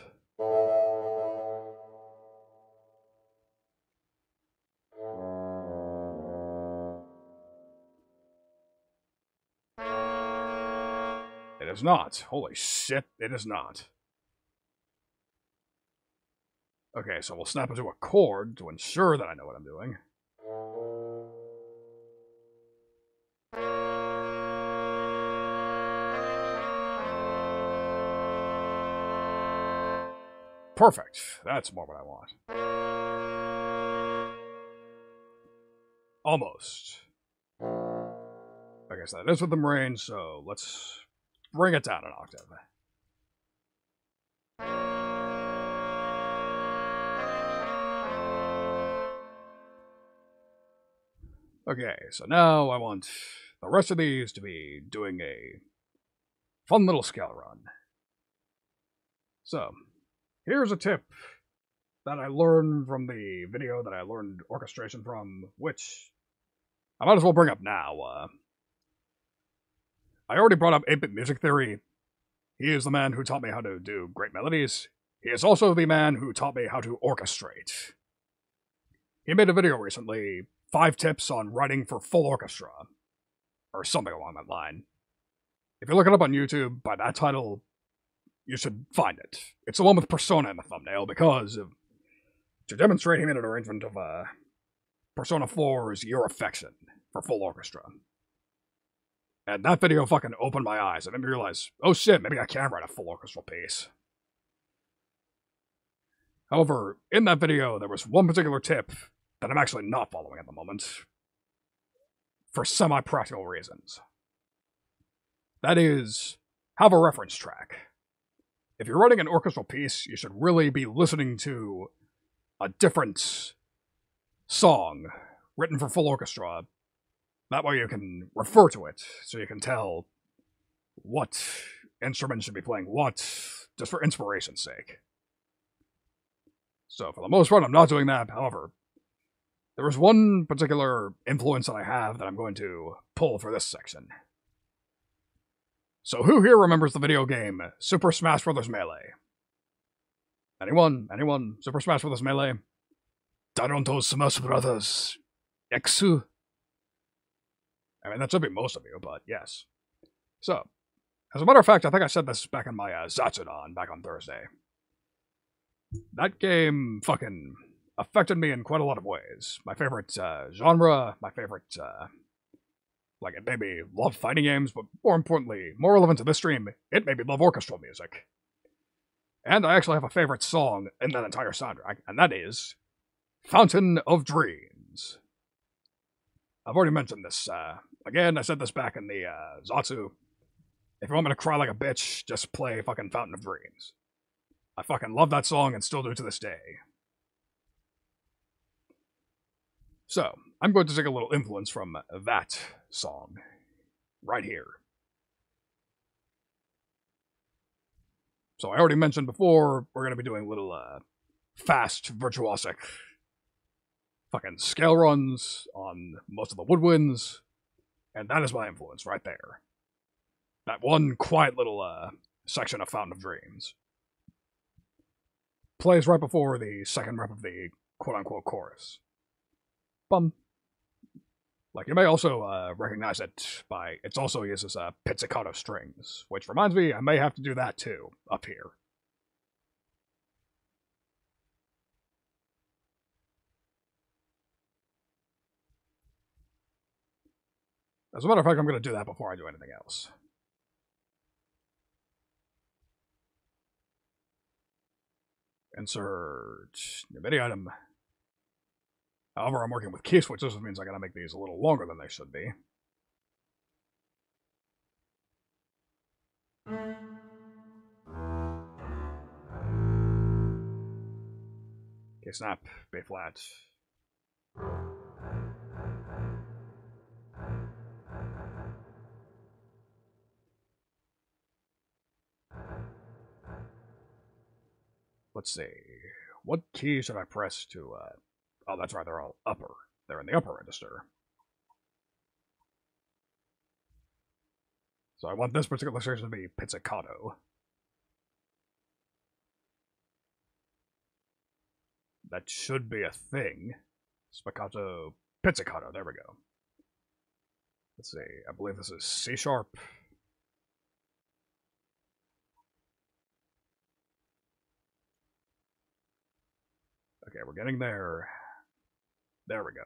It is not. Holy shit, it is not. Okay, so we'll snap into a chord to ensure that I know what I'm doing. Perfect. That's more what I want. Almost. Okay, so that is within range, so let's bring it down an octave. Okay, so now I want the rest of these to be doing a fun little scale run. So, here's a tip that I learned from the video that I learned orchestration from, which I might as well bring up now. I already brought up 8-bit music theory. He is the man who taught me how to do great melodies. He is also the man who taught me how to orchestrate. He made a video recently, 5 tips on writing for full orchestra, or something along that line. If you look it up on YouTube by that title, you should find it. It's the one with Persona in the thumbnail, because to demonstrate he made an arrangement of Persona 4's Your Affection for full orchestra. And that video fucking opened my eyes. It made me realize, oh shit, maybe I can write a full orchestral piece. However, in that video, there was one particular tip that I'm actually not following at the moment, for semi-practical reasons. That is, have a reference track. If you're writing an orchestral piece, you should really be listening to a different song written for full orchestra. That way you can refer to it, so you can tell what instrument should be playing what, just for inspiration's sake. So for the most part, I'm not doing that. However, there is one particular influence that I have that I'm going to pull for this section. So who here remembers the video game Super Smash Bros. Melee? Anyone? Anyone? Super Smash Bros. Melee? Daronto Smash Brothers Exu? I mean, that should be most of you, but yes. So, as a matter of fact, I think I said this back in my Zatsudan back on Thursday. That game fucking affected me in quite a lot of ways. My favorite genre, my favorite, it made me love fighting games, but more importantly, more relevant to this stream, it made me love orchestral music. And I actually have a favorite song in that entire soundtrack, and that is Fountain of Dreams. I've already mentioned this. Again, I said this back in the Zatsu. If you want me to cry like a bitch, just play fucking Fountain of Dreams. I fucking love that song and still do to this day. So, I'm going to take a little influence from that song right here. So I already mentioned before, we're going to be doing little fast, virtuosic fucking scale runs on most of the woodwinds, and that is my influence right there. That one quiet little section of Fountain of Dreams plays right before the second rep of the quote-unquote chorus. Bum. Like, you may also recognize it by, it also uses pizzicato strings, which reminds me, I may have to do that too, up here. As a matter of fact, I'm going to do that before I do anything else. Insert new MIDI item. However, I'm working with key switches, which means I gotta make these a little longer than they should be. Okay, snap, B flat. Let's see. What key should I press to, oh, that's right, they're all upper. They're in the upper register. So I want this particular section to be pizzicato. That should be a thing. Spiccato, pizzicato, there we go. Let's see, I believe this is C sharp. Okay, we're getting there. There we go.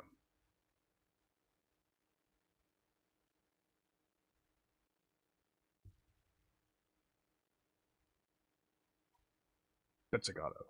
Pizzicato.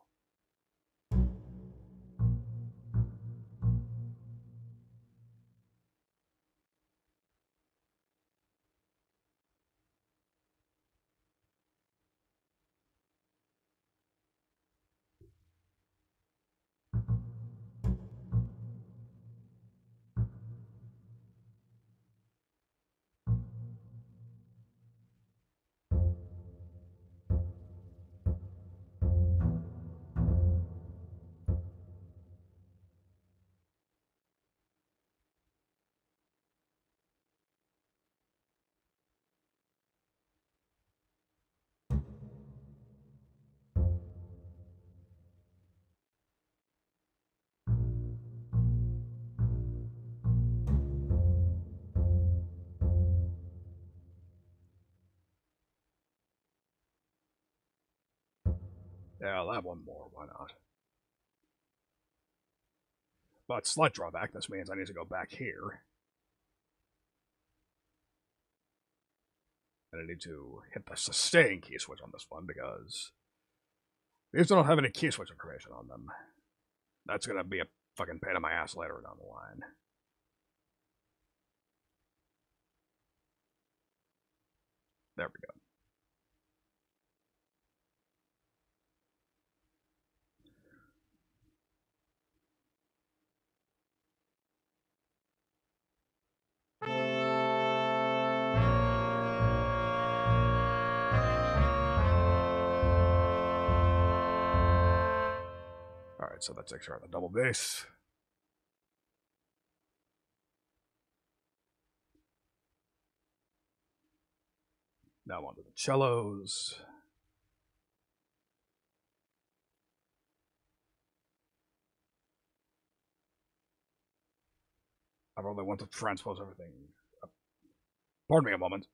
Yeah, I'll have one more, why not? But slight drawback, this means I need to go back here. And I need to hit the sustain key switch on this one because these don't have any key switch information on them. That's gonna be a fucking pain in my ass later down the line. There we go. Alright, so that takes care of the double bass. Now on to the cellos. I really want to transpose everything. Pardon me a moment.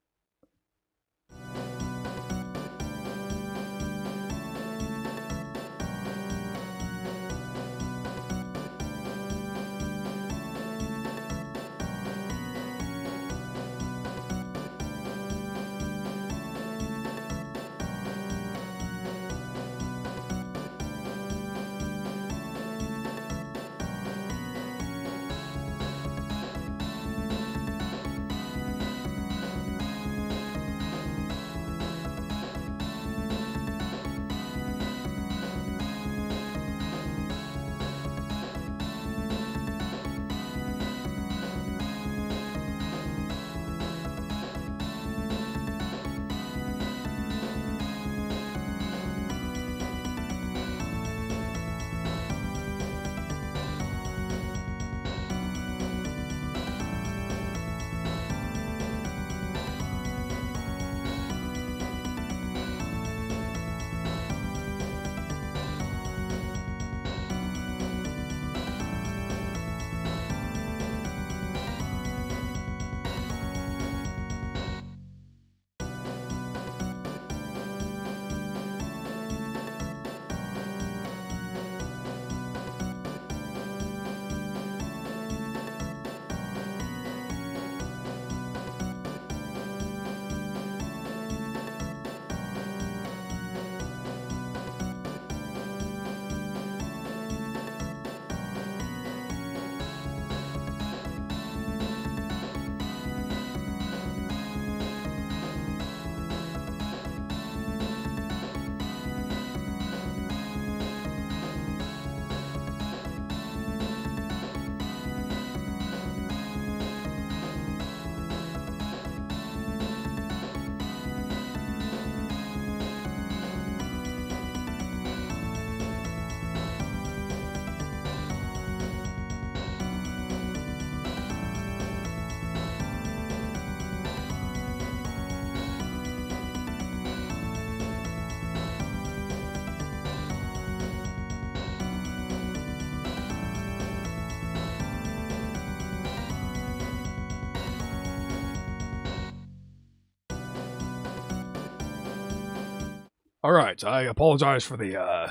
Alright, I apologize for the,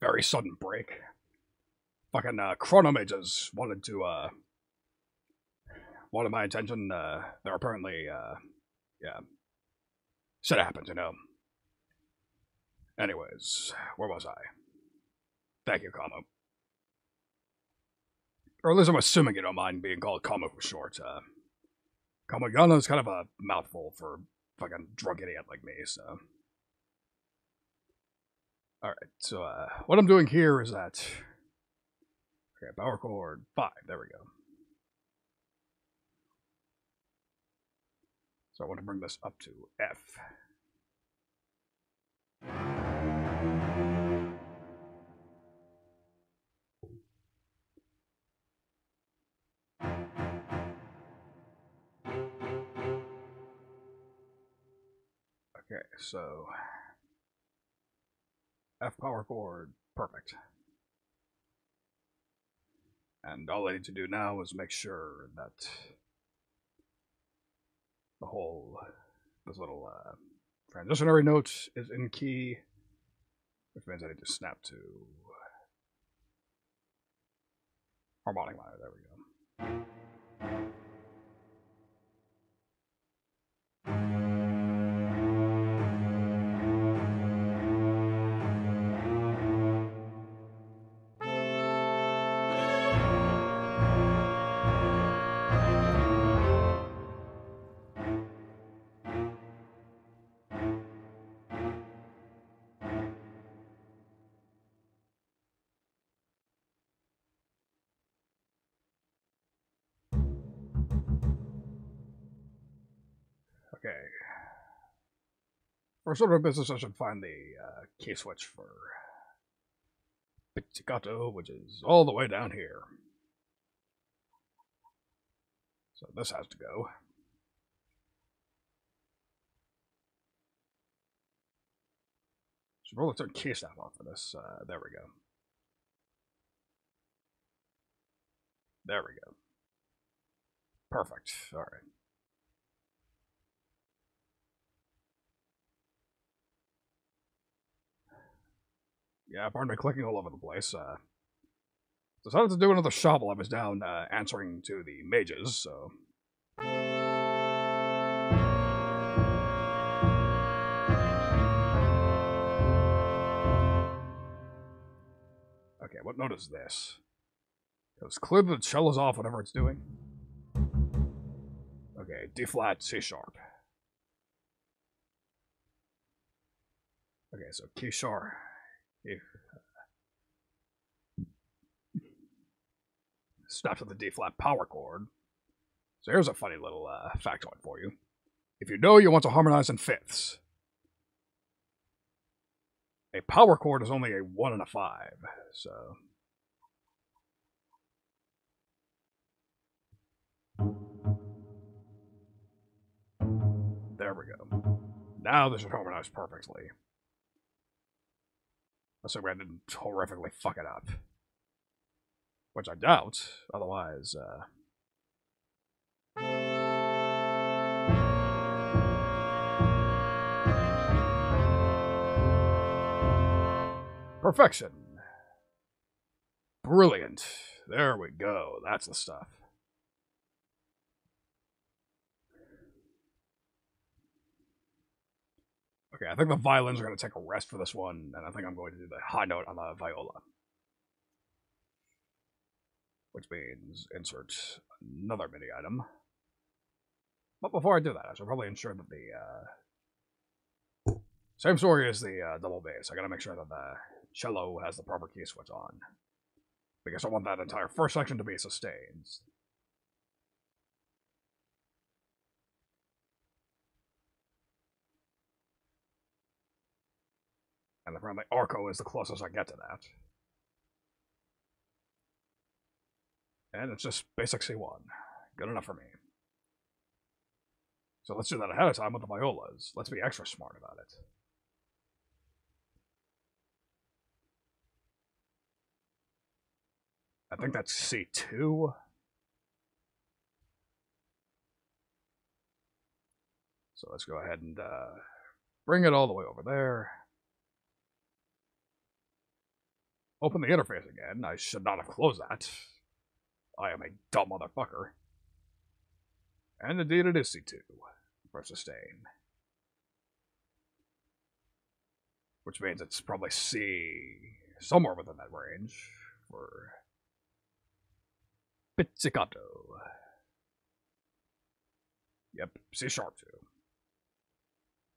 very sudden break. Fucking, chronomages wanted my attention, they're apparently, yeah. Shit happens, you know. Anyways, where was I? Thank you, Kamo. Or at least I'm assuming you don't mind being called Kamo for short. Kamagana is kind of a mouthful for a fucking drunk idiot like me, so. Alright, so, what I'm doing here is that. Okay, power chord 5, there we go. So I want to bring this up to F. Okay, so F power chord, perfect. And all I need to do now is make sure that the whole, this little transitionary note is in key, which means I need to snap to harmonic minor, there we go. Okay. For sort of business, I should find the key switch for Piccolo, which is all the way down here. So this has to go. Should roll a turn key snap off for this. There we go. There we go. Perfect. All right. Yeah, pardon me clicking all over the place. Decided to do another shot while I was down answering to the mages, so. Okay, what note is this? Because clearly the cello's off whatever it's doing. Okay, D flat, C sharp. Okay, so key sharp. Snap to the D flat power chord. So here's a funny little factoid for you. If you know you want to harmonize in fifths, a power chord is only a 1 and a 5. So. There we go. Now this should harmonize perfectly. Assuming I didn't horrifically fuck it up. Which I doubt, otherwise, perfection. Brilliant. There we go. That's the stuff. Okay, I think the violins are going to take a rest for this one, and I think I'm going to do the high note on the viola. Which means insert another MIDI item. But before I do that, I should probably ensure that the same story as the double bass. I gotta make sure that the cello has the proper key switch on. Because I want that entire first section to be sustained. And apparently Arco is the closest I get to that. And it's just basic C1. Good enough for me. So let's do that ahead of time with the violas. Let's be extra smart about it. I think that's C2. So let's go ahead and bring it all the way over there. Open the interface again. I should not have closed that. I am a dumb motherfucker. And indeed it is C2 for sustain. Which means it's probably C, somewhere within that range, for pizzicato. Yep, C sharp too.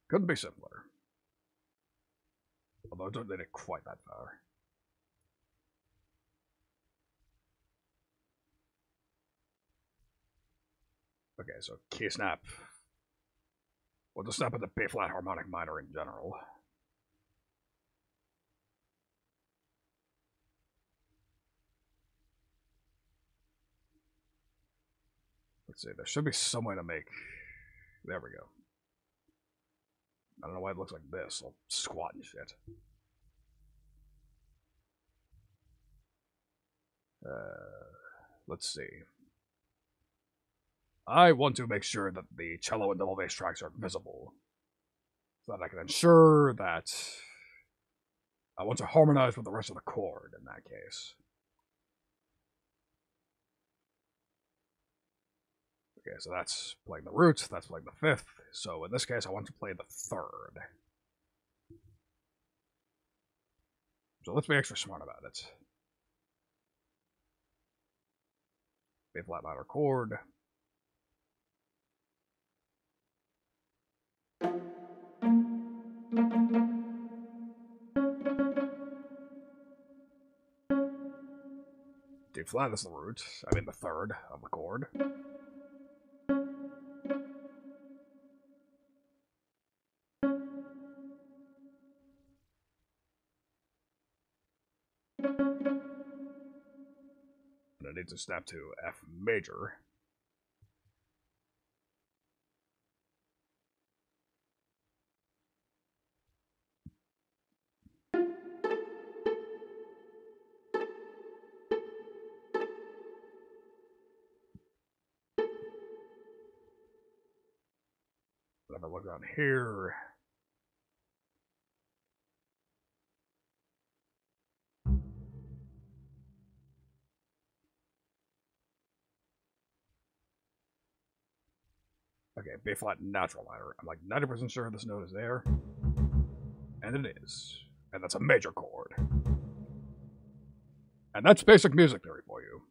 Couldn't be simpler. Although I don't need it quite that far. Okay, so key snap. We'll just snap at the B flat harmonic minor in general. Let's see, there should be some way to make... There we go. I don't know why it looks like this. I'll squat and shit. Let's see. I want to make sure that the cello and double bass tracks are visible, so that I can ensure that I want to harmonize with the rest of the chord in that case. Okay, so that's playing the root, that's playing the fifth, so in this case I want to play the third. So let's be extra smart about it. B flat minor chord. D flat is the root, I mean the third of the chord. And I need to snap to F major. If I look down here, okay, B flat natural minor. I'm like 90% sure this note is there, and it is, and that's a major chord, and that's basic music theory for you.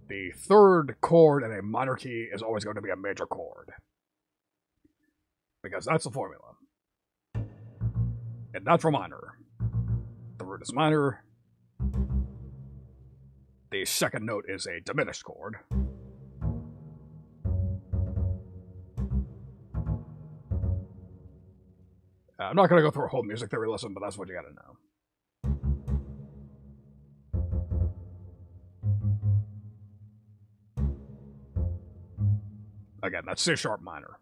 The third chord in a minor key is always going to be a major chord, because that's the formula. In natural minor, the root is minor, the second note is a diminished chord, I'm not going to go through a whole music theory lesson, but that's what you got to know. Again, that's C sharp minor.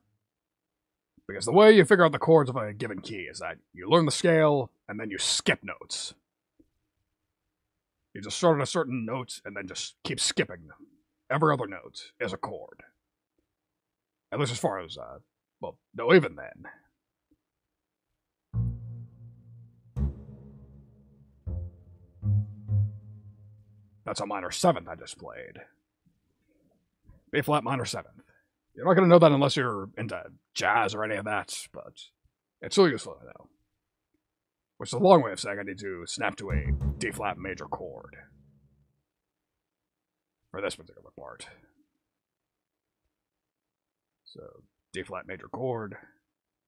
Because the way you figure out the chords of a given key is that you learn the scale, and then you skip notes. You just start at a certain note, and then just keep skipping them. Every other note is a chord. At least as far as, well, no, even then. That's a minor seventh I just played. B flat minor seventh. You're not going to know that unless you're into jazz or any of that, but it's still useful to know. Which is a long way of saying I need to snap to a D flat major chord for this particular part. So, D flat major chord.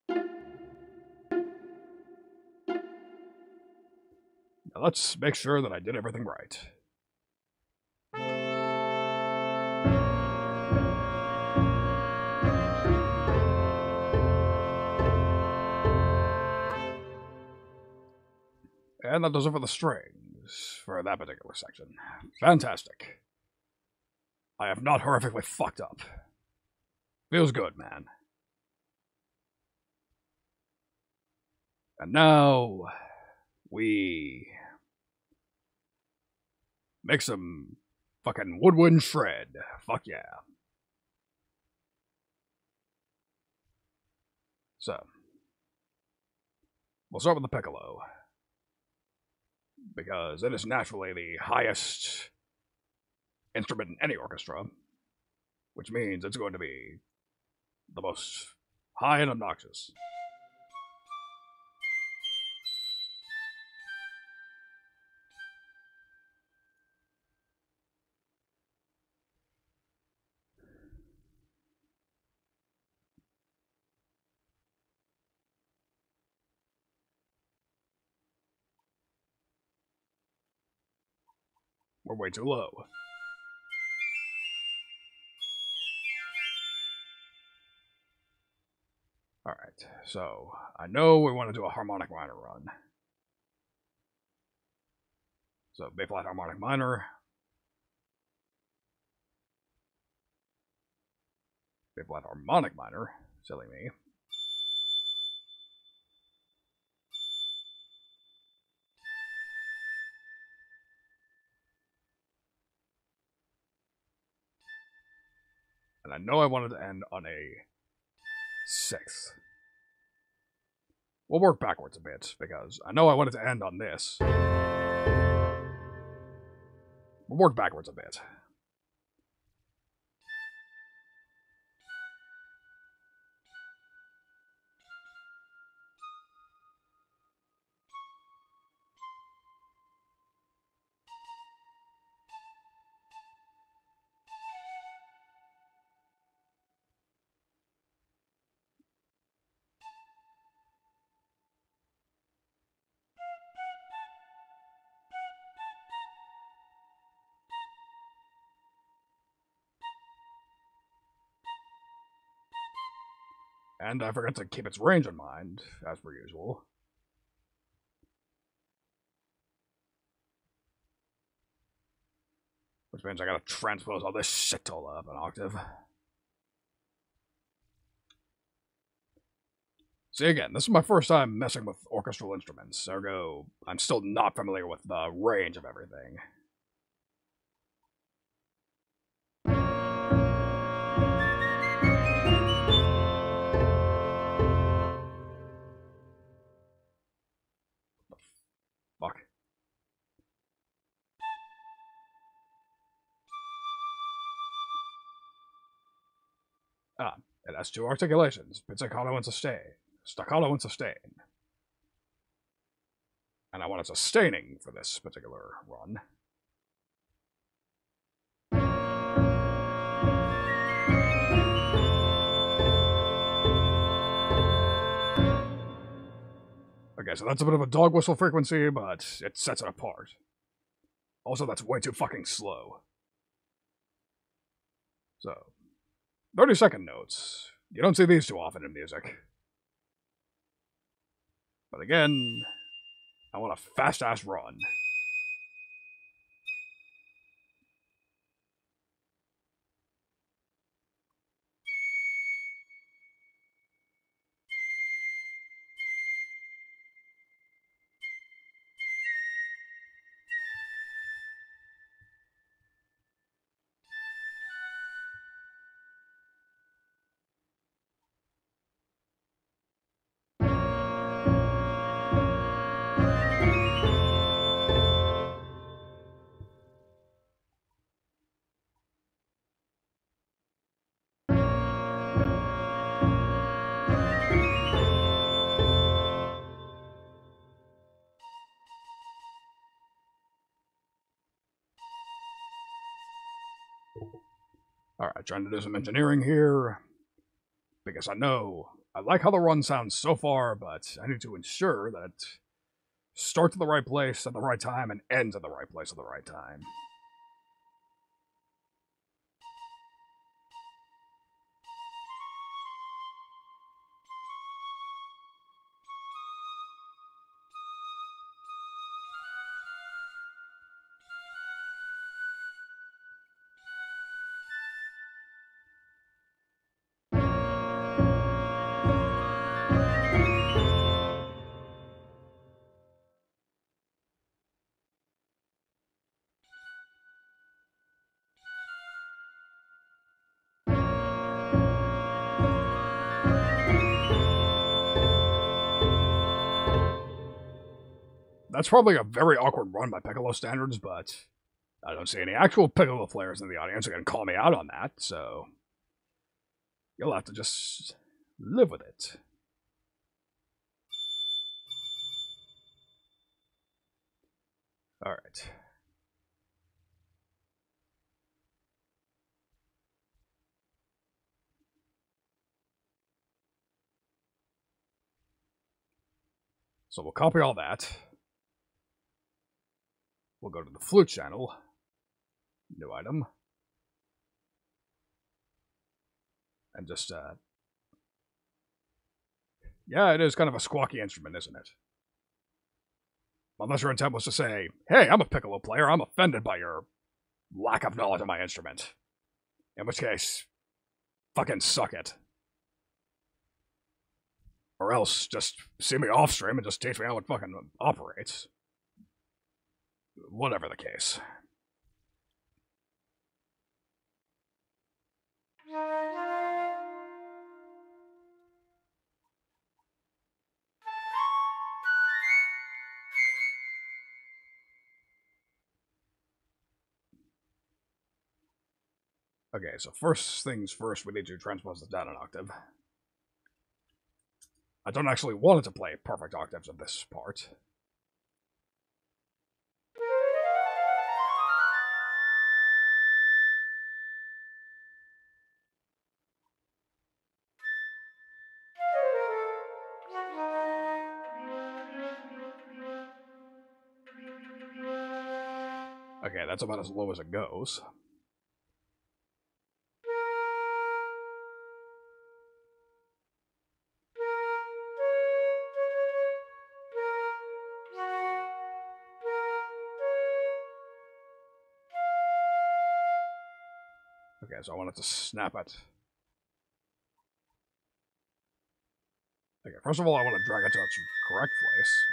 Now let's make sure that I did everything right. And that does it for the strings for that particular section. Fantastic. I have not horrifically fucked up. Feels good, man. And now we make some fucking woodwind shred. Fuck yeah. So, we'll start with the Piccolo. because it is naturally the highest instrument in any orchestra, which means it's going to be the most high and obnoxious. We're way too low. Alright, so I know we want to do a harmonic minor run. So B flat harmonic minor. B flat harmonic minor. Silly me. And I know I wanted to end on a 6th. We'll work backwards a bit, because I know I wanted to end on this. We'll work backwards a bit. And I forgot to keep its range in mind, as per usual. Which means I gotta transpose all this shit all up an octave. See, again, this is my first time messing with orchestral instruments, ergo I'm still not familiar with the range of everything. Fuck. Ah, it has two articulations, pizzicato and sustain. Staccato and sustain. And I want a sustaining for this particular run. Okay, so that's a bit of a dog whistle frequency, but it sets it apart. Also, that's way too fucking slow. So, 30-second notes. You don't see these too often in music. But again, I want a fast-ass run. Alright, trying to do some engineering here. Because I know I like how the run sounds so far, but I need to ensure that it starts at the right place at the right time and ends at the right place at the right time. that's probably a very awkward run by Piccolo standards, but I don't see any actual Piccolo players in the audience who are going to call me out on that, so you'll have to just live with it. All right. So we'll copy all that. We'll go to the flute channel. New item. And just, yeah, it is kind of a squawky instrument, isn't it? Unless your intent was to say, hey, I'm a Piccolo player, I'm offended by your lack of knowledge of my instrument. In which case, fucking suck it. Or else, just see me off stream and just teach me how it fucking operates. Whatever the case. Okay, so first things first, we need to transpose the data an octave. I don't actually want it to play perfect octaves of this part. Okay, that's about as low as it goes. Okay, so I want it to snap it. Okay, first of all, I want to drag it to its correct place.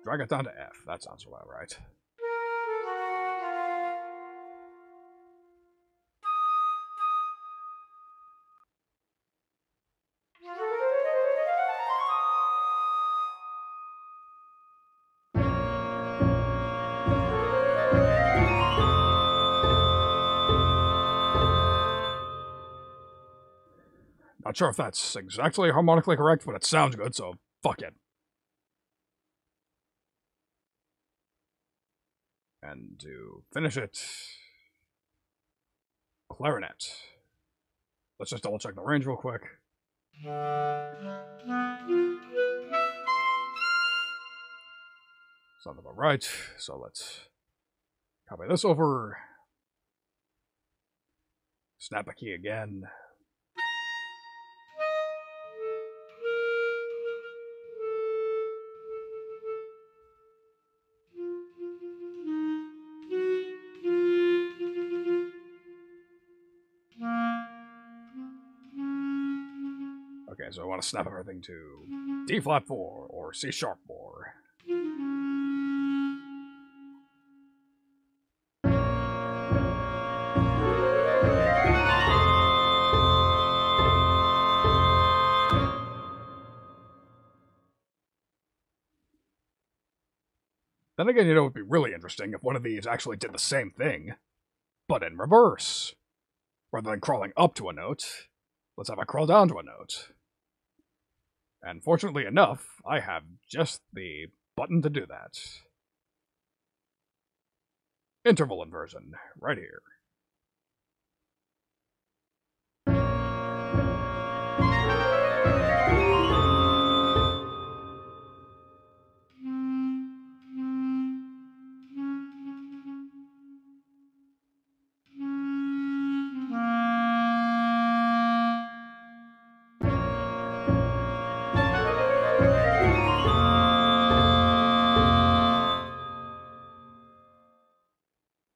Drag it down to F. That sounds about right. Not sure if that's exactly harmonically correct, but it sounds good, so fuck it. And to finish it, clarinet. Let's just double check the range real quick. Sounds about right, so let's copy this over. Snap a key again. Okay, so I want to snap everything to D flat 4 or C sharp 4. Then again, you know, it would be really interesting if one of these actually did the same thing, but in reverse. Rather than crawling up to a note, let's have it crawl down to a note. And fortunately enough, I have just the button to do that. Interval inversion, right here.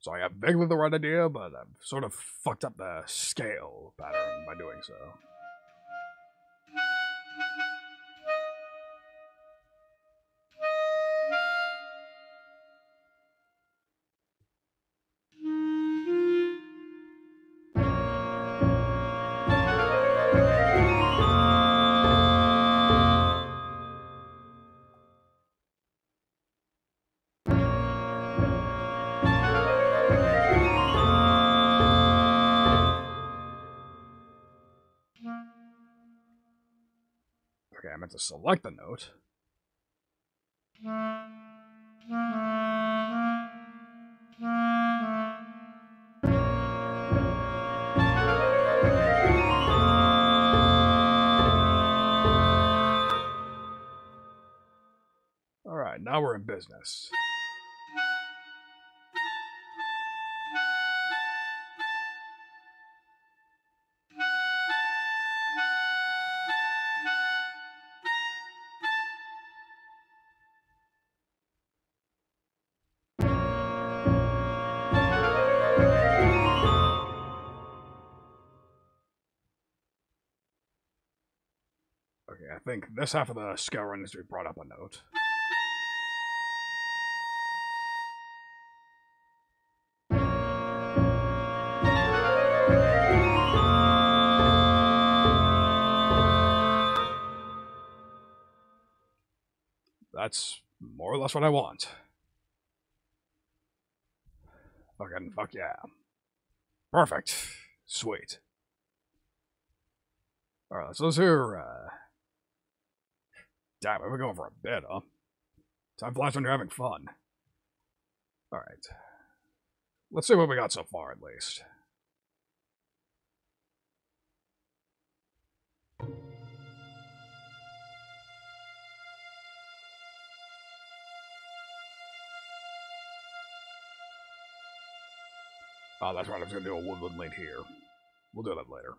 So I have vaguely the right idea, but I've sort of fucked up the scale pattern by doing so. meant to select the note. Alright, now we're in business. Okay, I think this half of the scale run needs to be brought up a note. That's more or less what I want. Fuck yeah. Perfect. Sweet. Alright, so let's hear, damn, we're going for a bit, huh? Time flies when you're having fun. Alright. Let's see what we got so far, at least. Oh, that's right, I was gonna do a woodland link here. We'll do that later.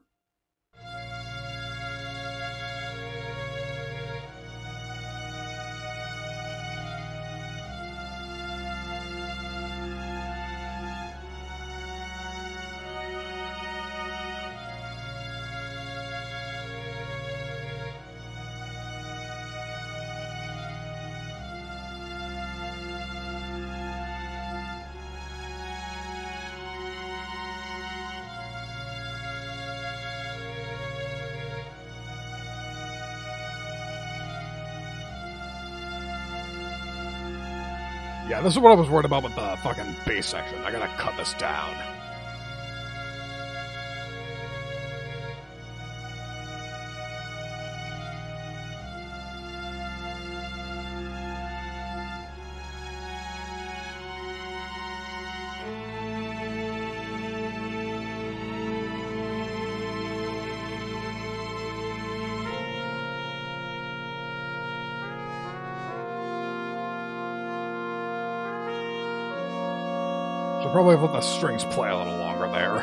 Yeah, this is what I was worried about with the fucking bass section. I gotta cut this down. So probably let the strings play a little longer there.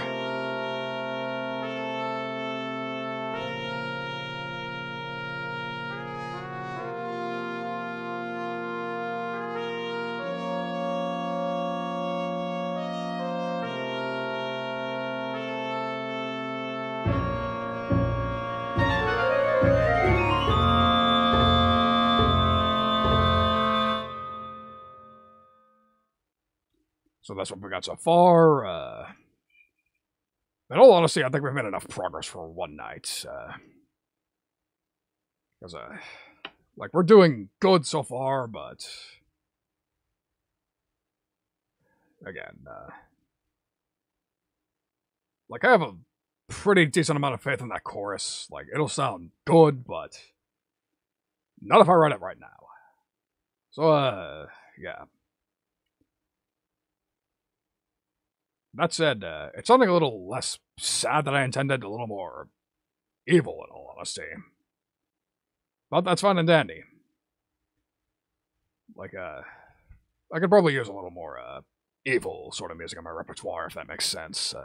So that's what we got so far. In all honesty, I think we've made enough progress for one night. Because, like, we're doing good so far, but... Again, like, I have a pretty decent amount of faith in that chorus. Like, it'll sound good, but... Not if I write it right now. So, yeah. That said, it's something a little less sad than I intended, a little more evil, in all honesty. But that's fine and dandy. Like, I could probably use a little more, evil sort of music in my repertoire, if that makes sense.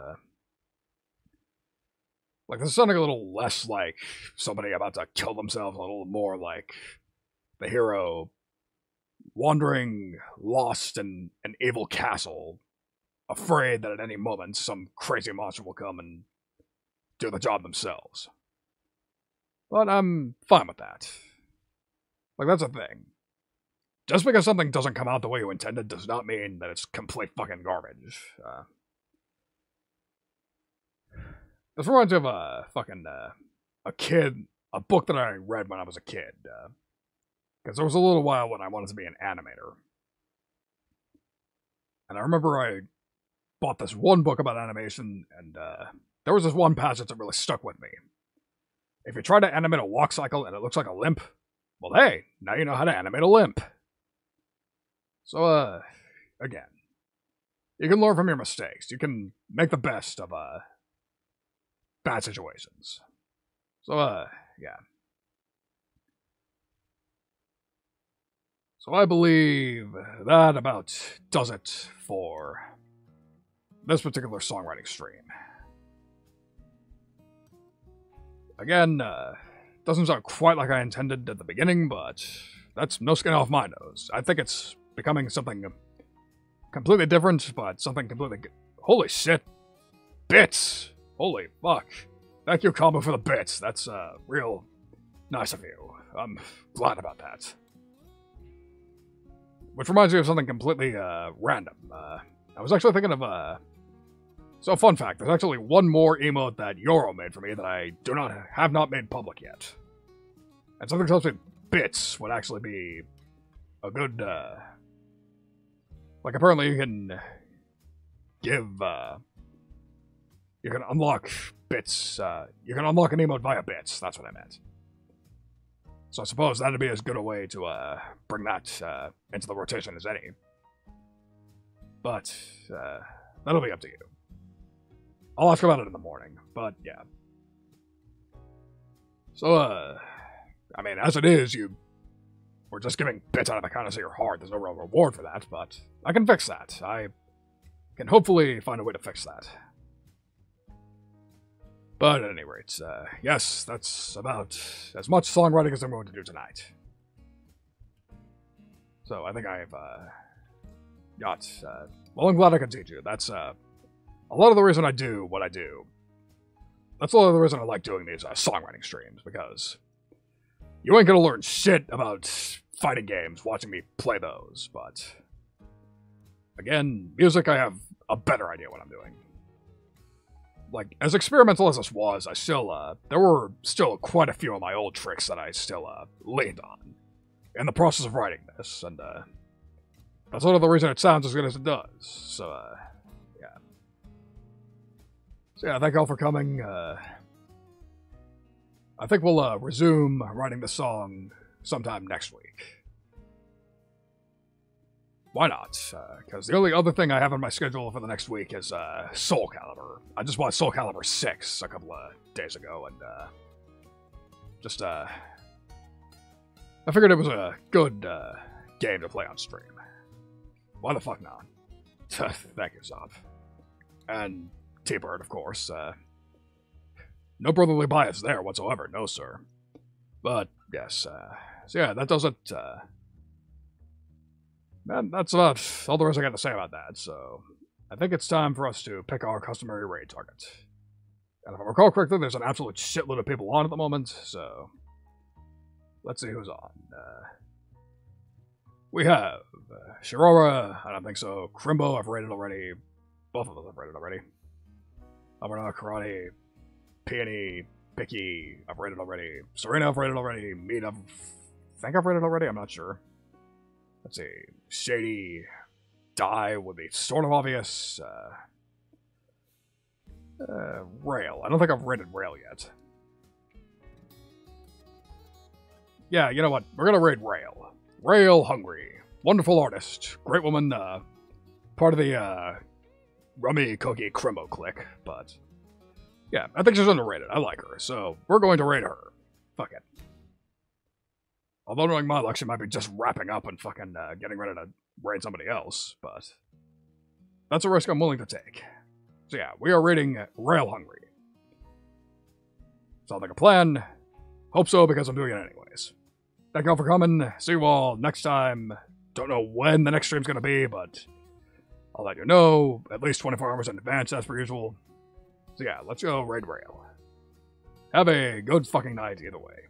Like, this is something a little less like somebody about to kill themselves, a little more like the hero wandering lost in an evil castle, afraid that at any moment some crazy monster will come and do the job themselves. But I'm fine with that. Like, that's a thing. Just because something doesn't come out the way you intended does not mean that it's complete fucking garbage. This reminds me of a book that I read when I was a kid. Because there was a little while when I wanted to be an animator. And I remember I bought this one book about animation, and there was this one passage that really stuck with me. If you try to animate a walk cycle and it looks like a limp, well, hey, now you know how to animate a limp. So, again, you can learn from your mistakes. You can make the best of, bad situations. So, yeah. So I believe that about does it for this particular songwriting stream. Again, doesn't sound quite like I intended at the beginning, but that's no skin off my nose. I think it's becoming something completely different, but something completely... Holy shit! Bits! Holy fuck. Thank you, Combo, for the bits. That's, real nice of you. I'm glad about that. Which reminds me of something completely, random. I was actually thinking of, So, fun fact, there's actually one more emote that Yoro made for me that I have not made public yet. And something tells me bits would actually be a good, like, apparently you can give, you can unlock bits, you can unlock an emote via bits, that's what I meant. So I suppose that'd be as good a way to, bring that, into the rotation as any. But, that'll be up to you. I'll ask about it in the morning, but yeah. So, I mean, as it is, we're just giving bits out of the kindness of your heart. There's no real reward for that, but I can fix that. I can hopefully find a way to fix that. But at any rate, yes, that's about as much songwriting as I'm going to do tonight. So I think I've, got, well, I'm glad I can teach you. That's, a lot of the reason I do what I do. That's a lot of the reason I like doing these songwriting streams, because you ain't gonna learn shit about fighting games watching me play those, but again, music I have a better idea what I'm doing. Like, as experimental as this was, I still, there were still quite a few of my old tricks that I still, leaned on in the process of writing this, and, that's sort of the reason it sounds as good as it does, so, yeah. So yeah, thank y'all for coming, I think we'll, resume writing the song sometime next week. Why not? Because the only other thing I have on my schedule for the next week is, Soul Calibur. I just bought Soul Calibur 6 a couple of days ago, and, just, I figured it was a good, game to play on stream. Why the fuck not? Thank you, Zob. And T-Bird, of course. No brotherly bias there whatsoever, no sir. But, yes, so yeah, that does it, that's about all there is I got to say about that, so I think it's time for us to pick our customary raid target. And if I recall correctly, there's an absolute shitload of people on at the moment, so let's see who's on. We have Shirora, I don't think so. Crimbo, I've rated already. Both of those I've rated already. Amana, Karate, Peony, Picky, I've rated already. Serena, I've rated already. Meat, I think I've rated already, I'm not sure. Let's see. Shady, Die would be sort of obvious. Rail. I don't think I've rated Rail yet. Yeah, you know what? We're gonna raid Rail. Rail Hungry. Wonderful artist. Great woman, part of the, Rummy Cookie Crimbo clique, but yeah, I think she's underrated. I like her, so we're going to raid her. Fuck it. Although knowing my luck, she might be just wrapping up and fucking, getting ready to raid somebody else, but that's a risk I'm willing to take. So yeah, we are raiding Rail Hungry. Sounds like a plan. Hope so, because I'm doing it anyways. Thank you all for coming. See you all next time. Don't know when the next stream's gonna be, but I'll let you know at least 24 hours in advance, as per usual. So yeah, let's go raid Rail. Have a good fucking night either way.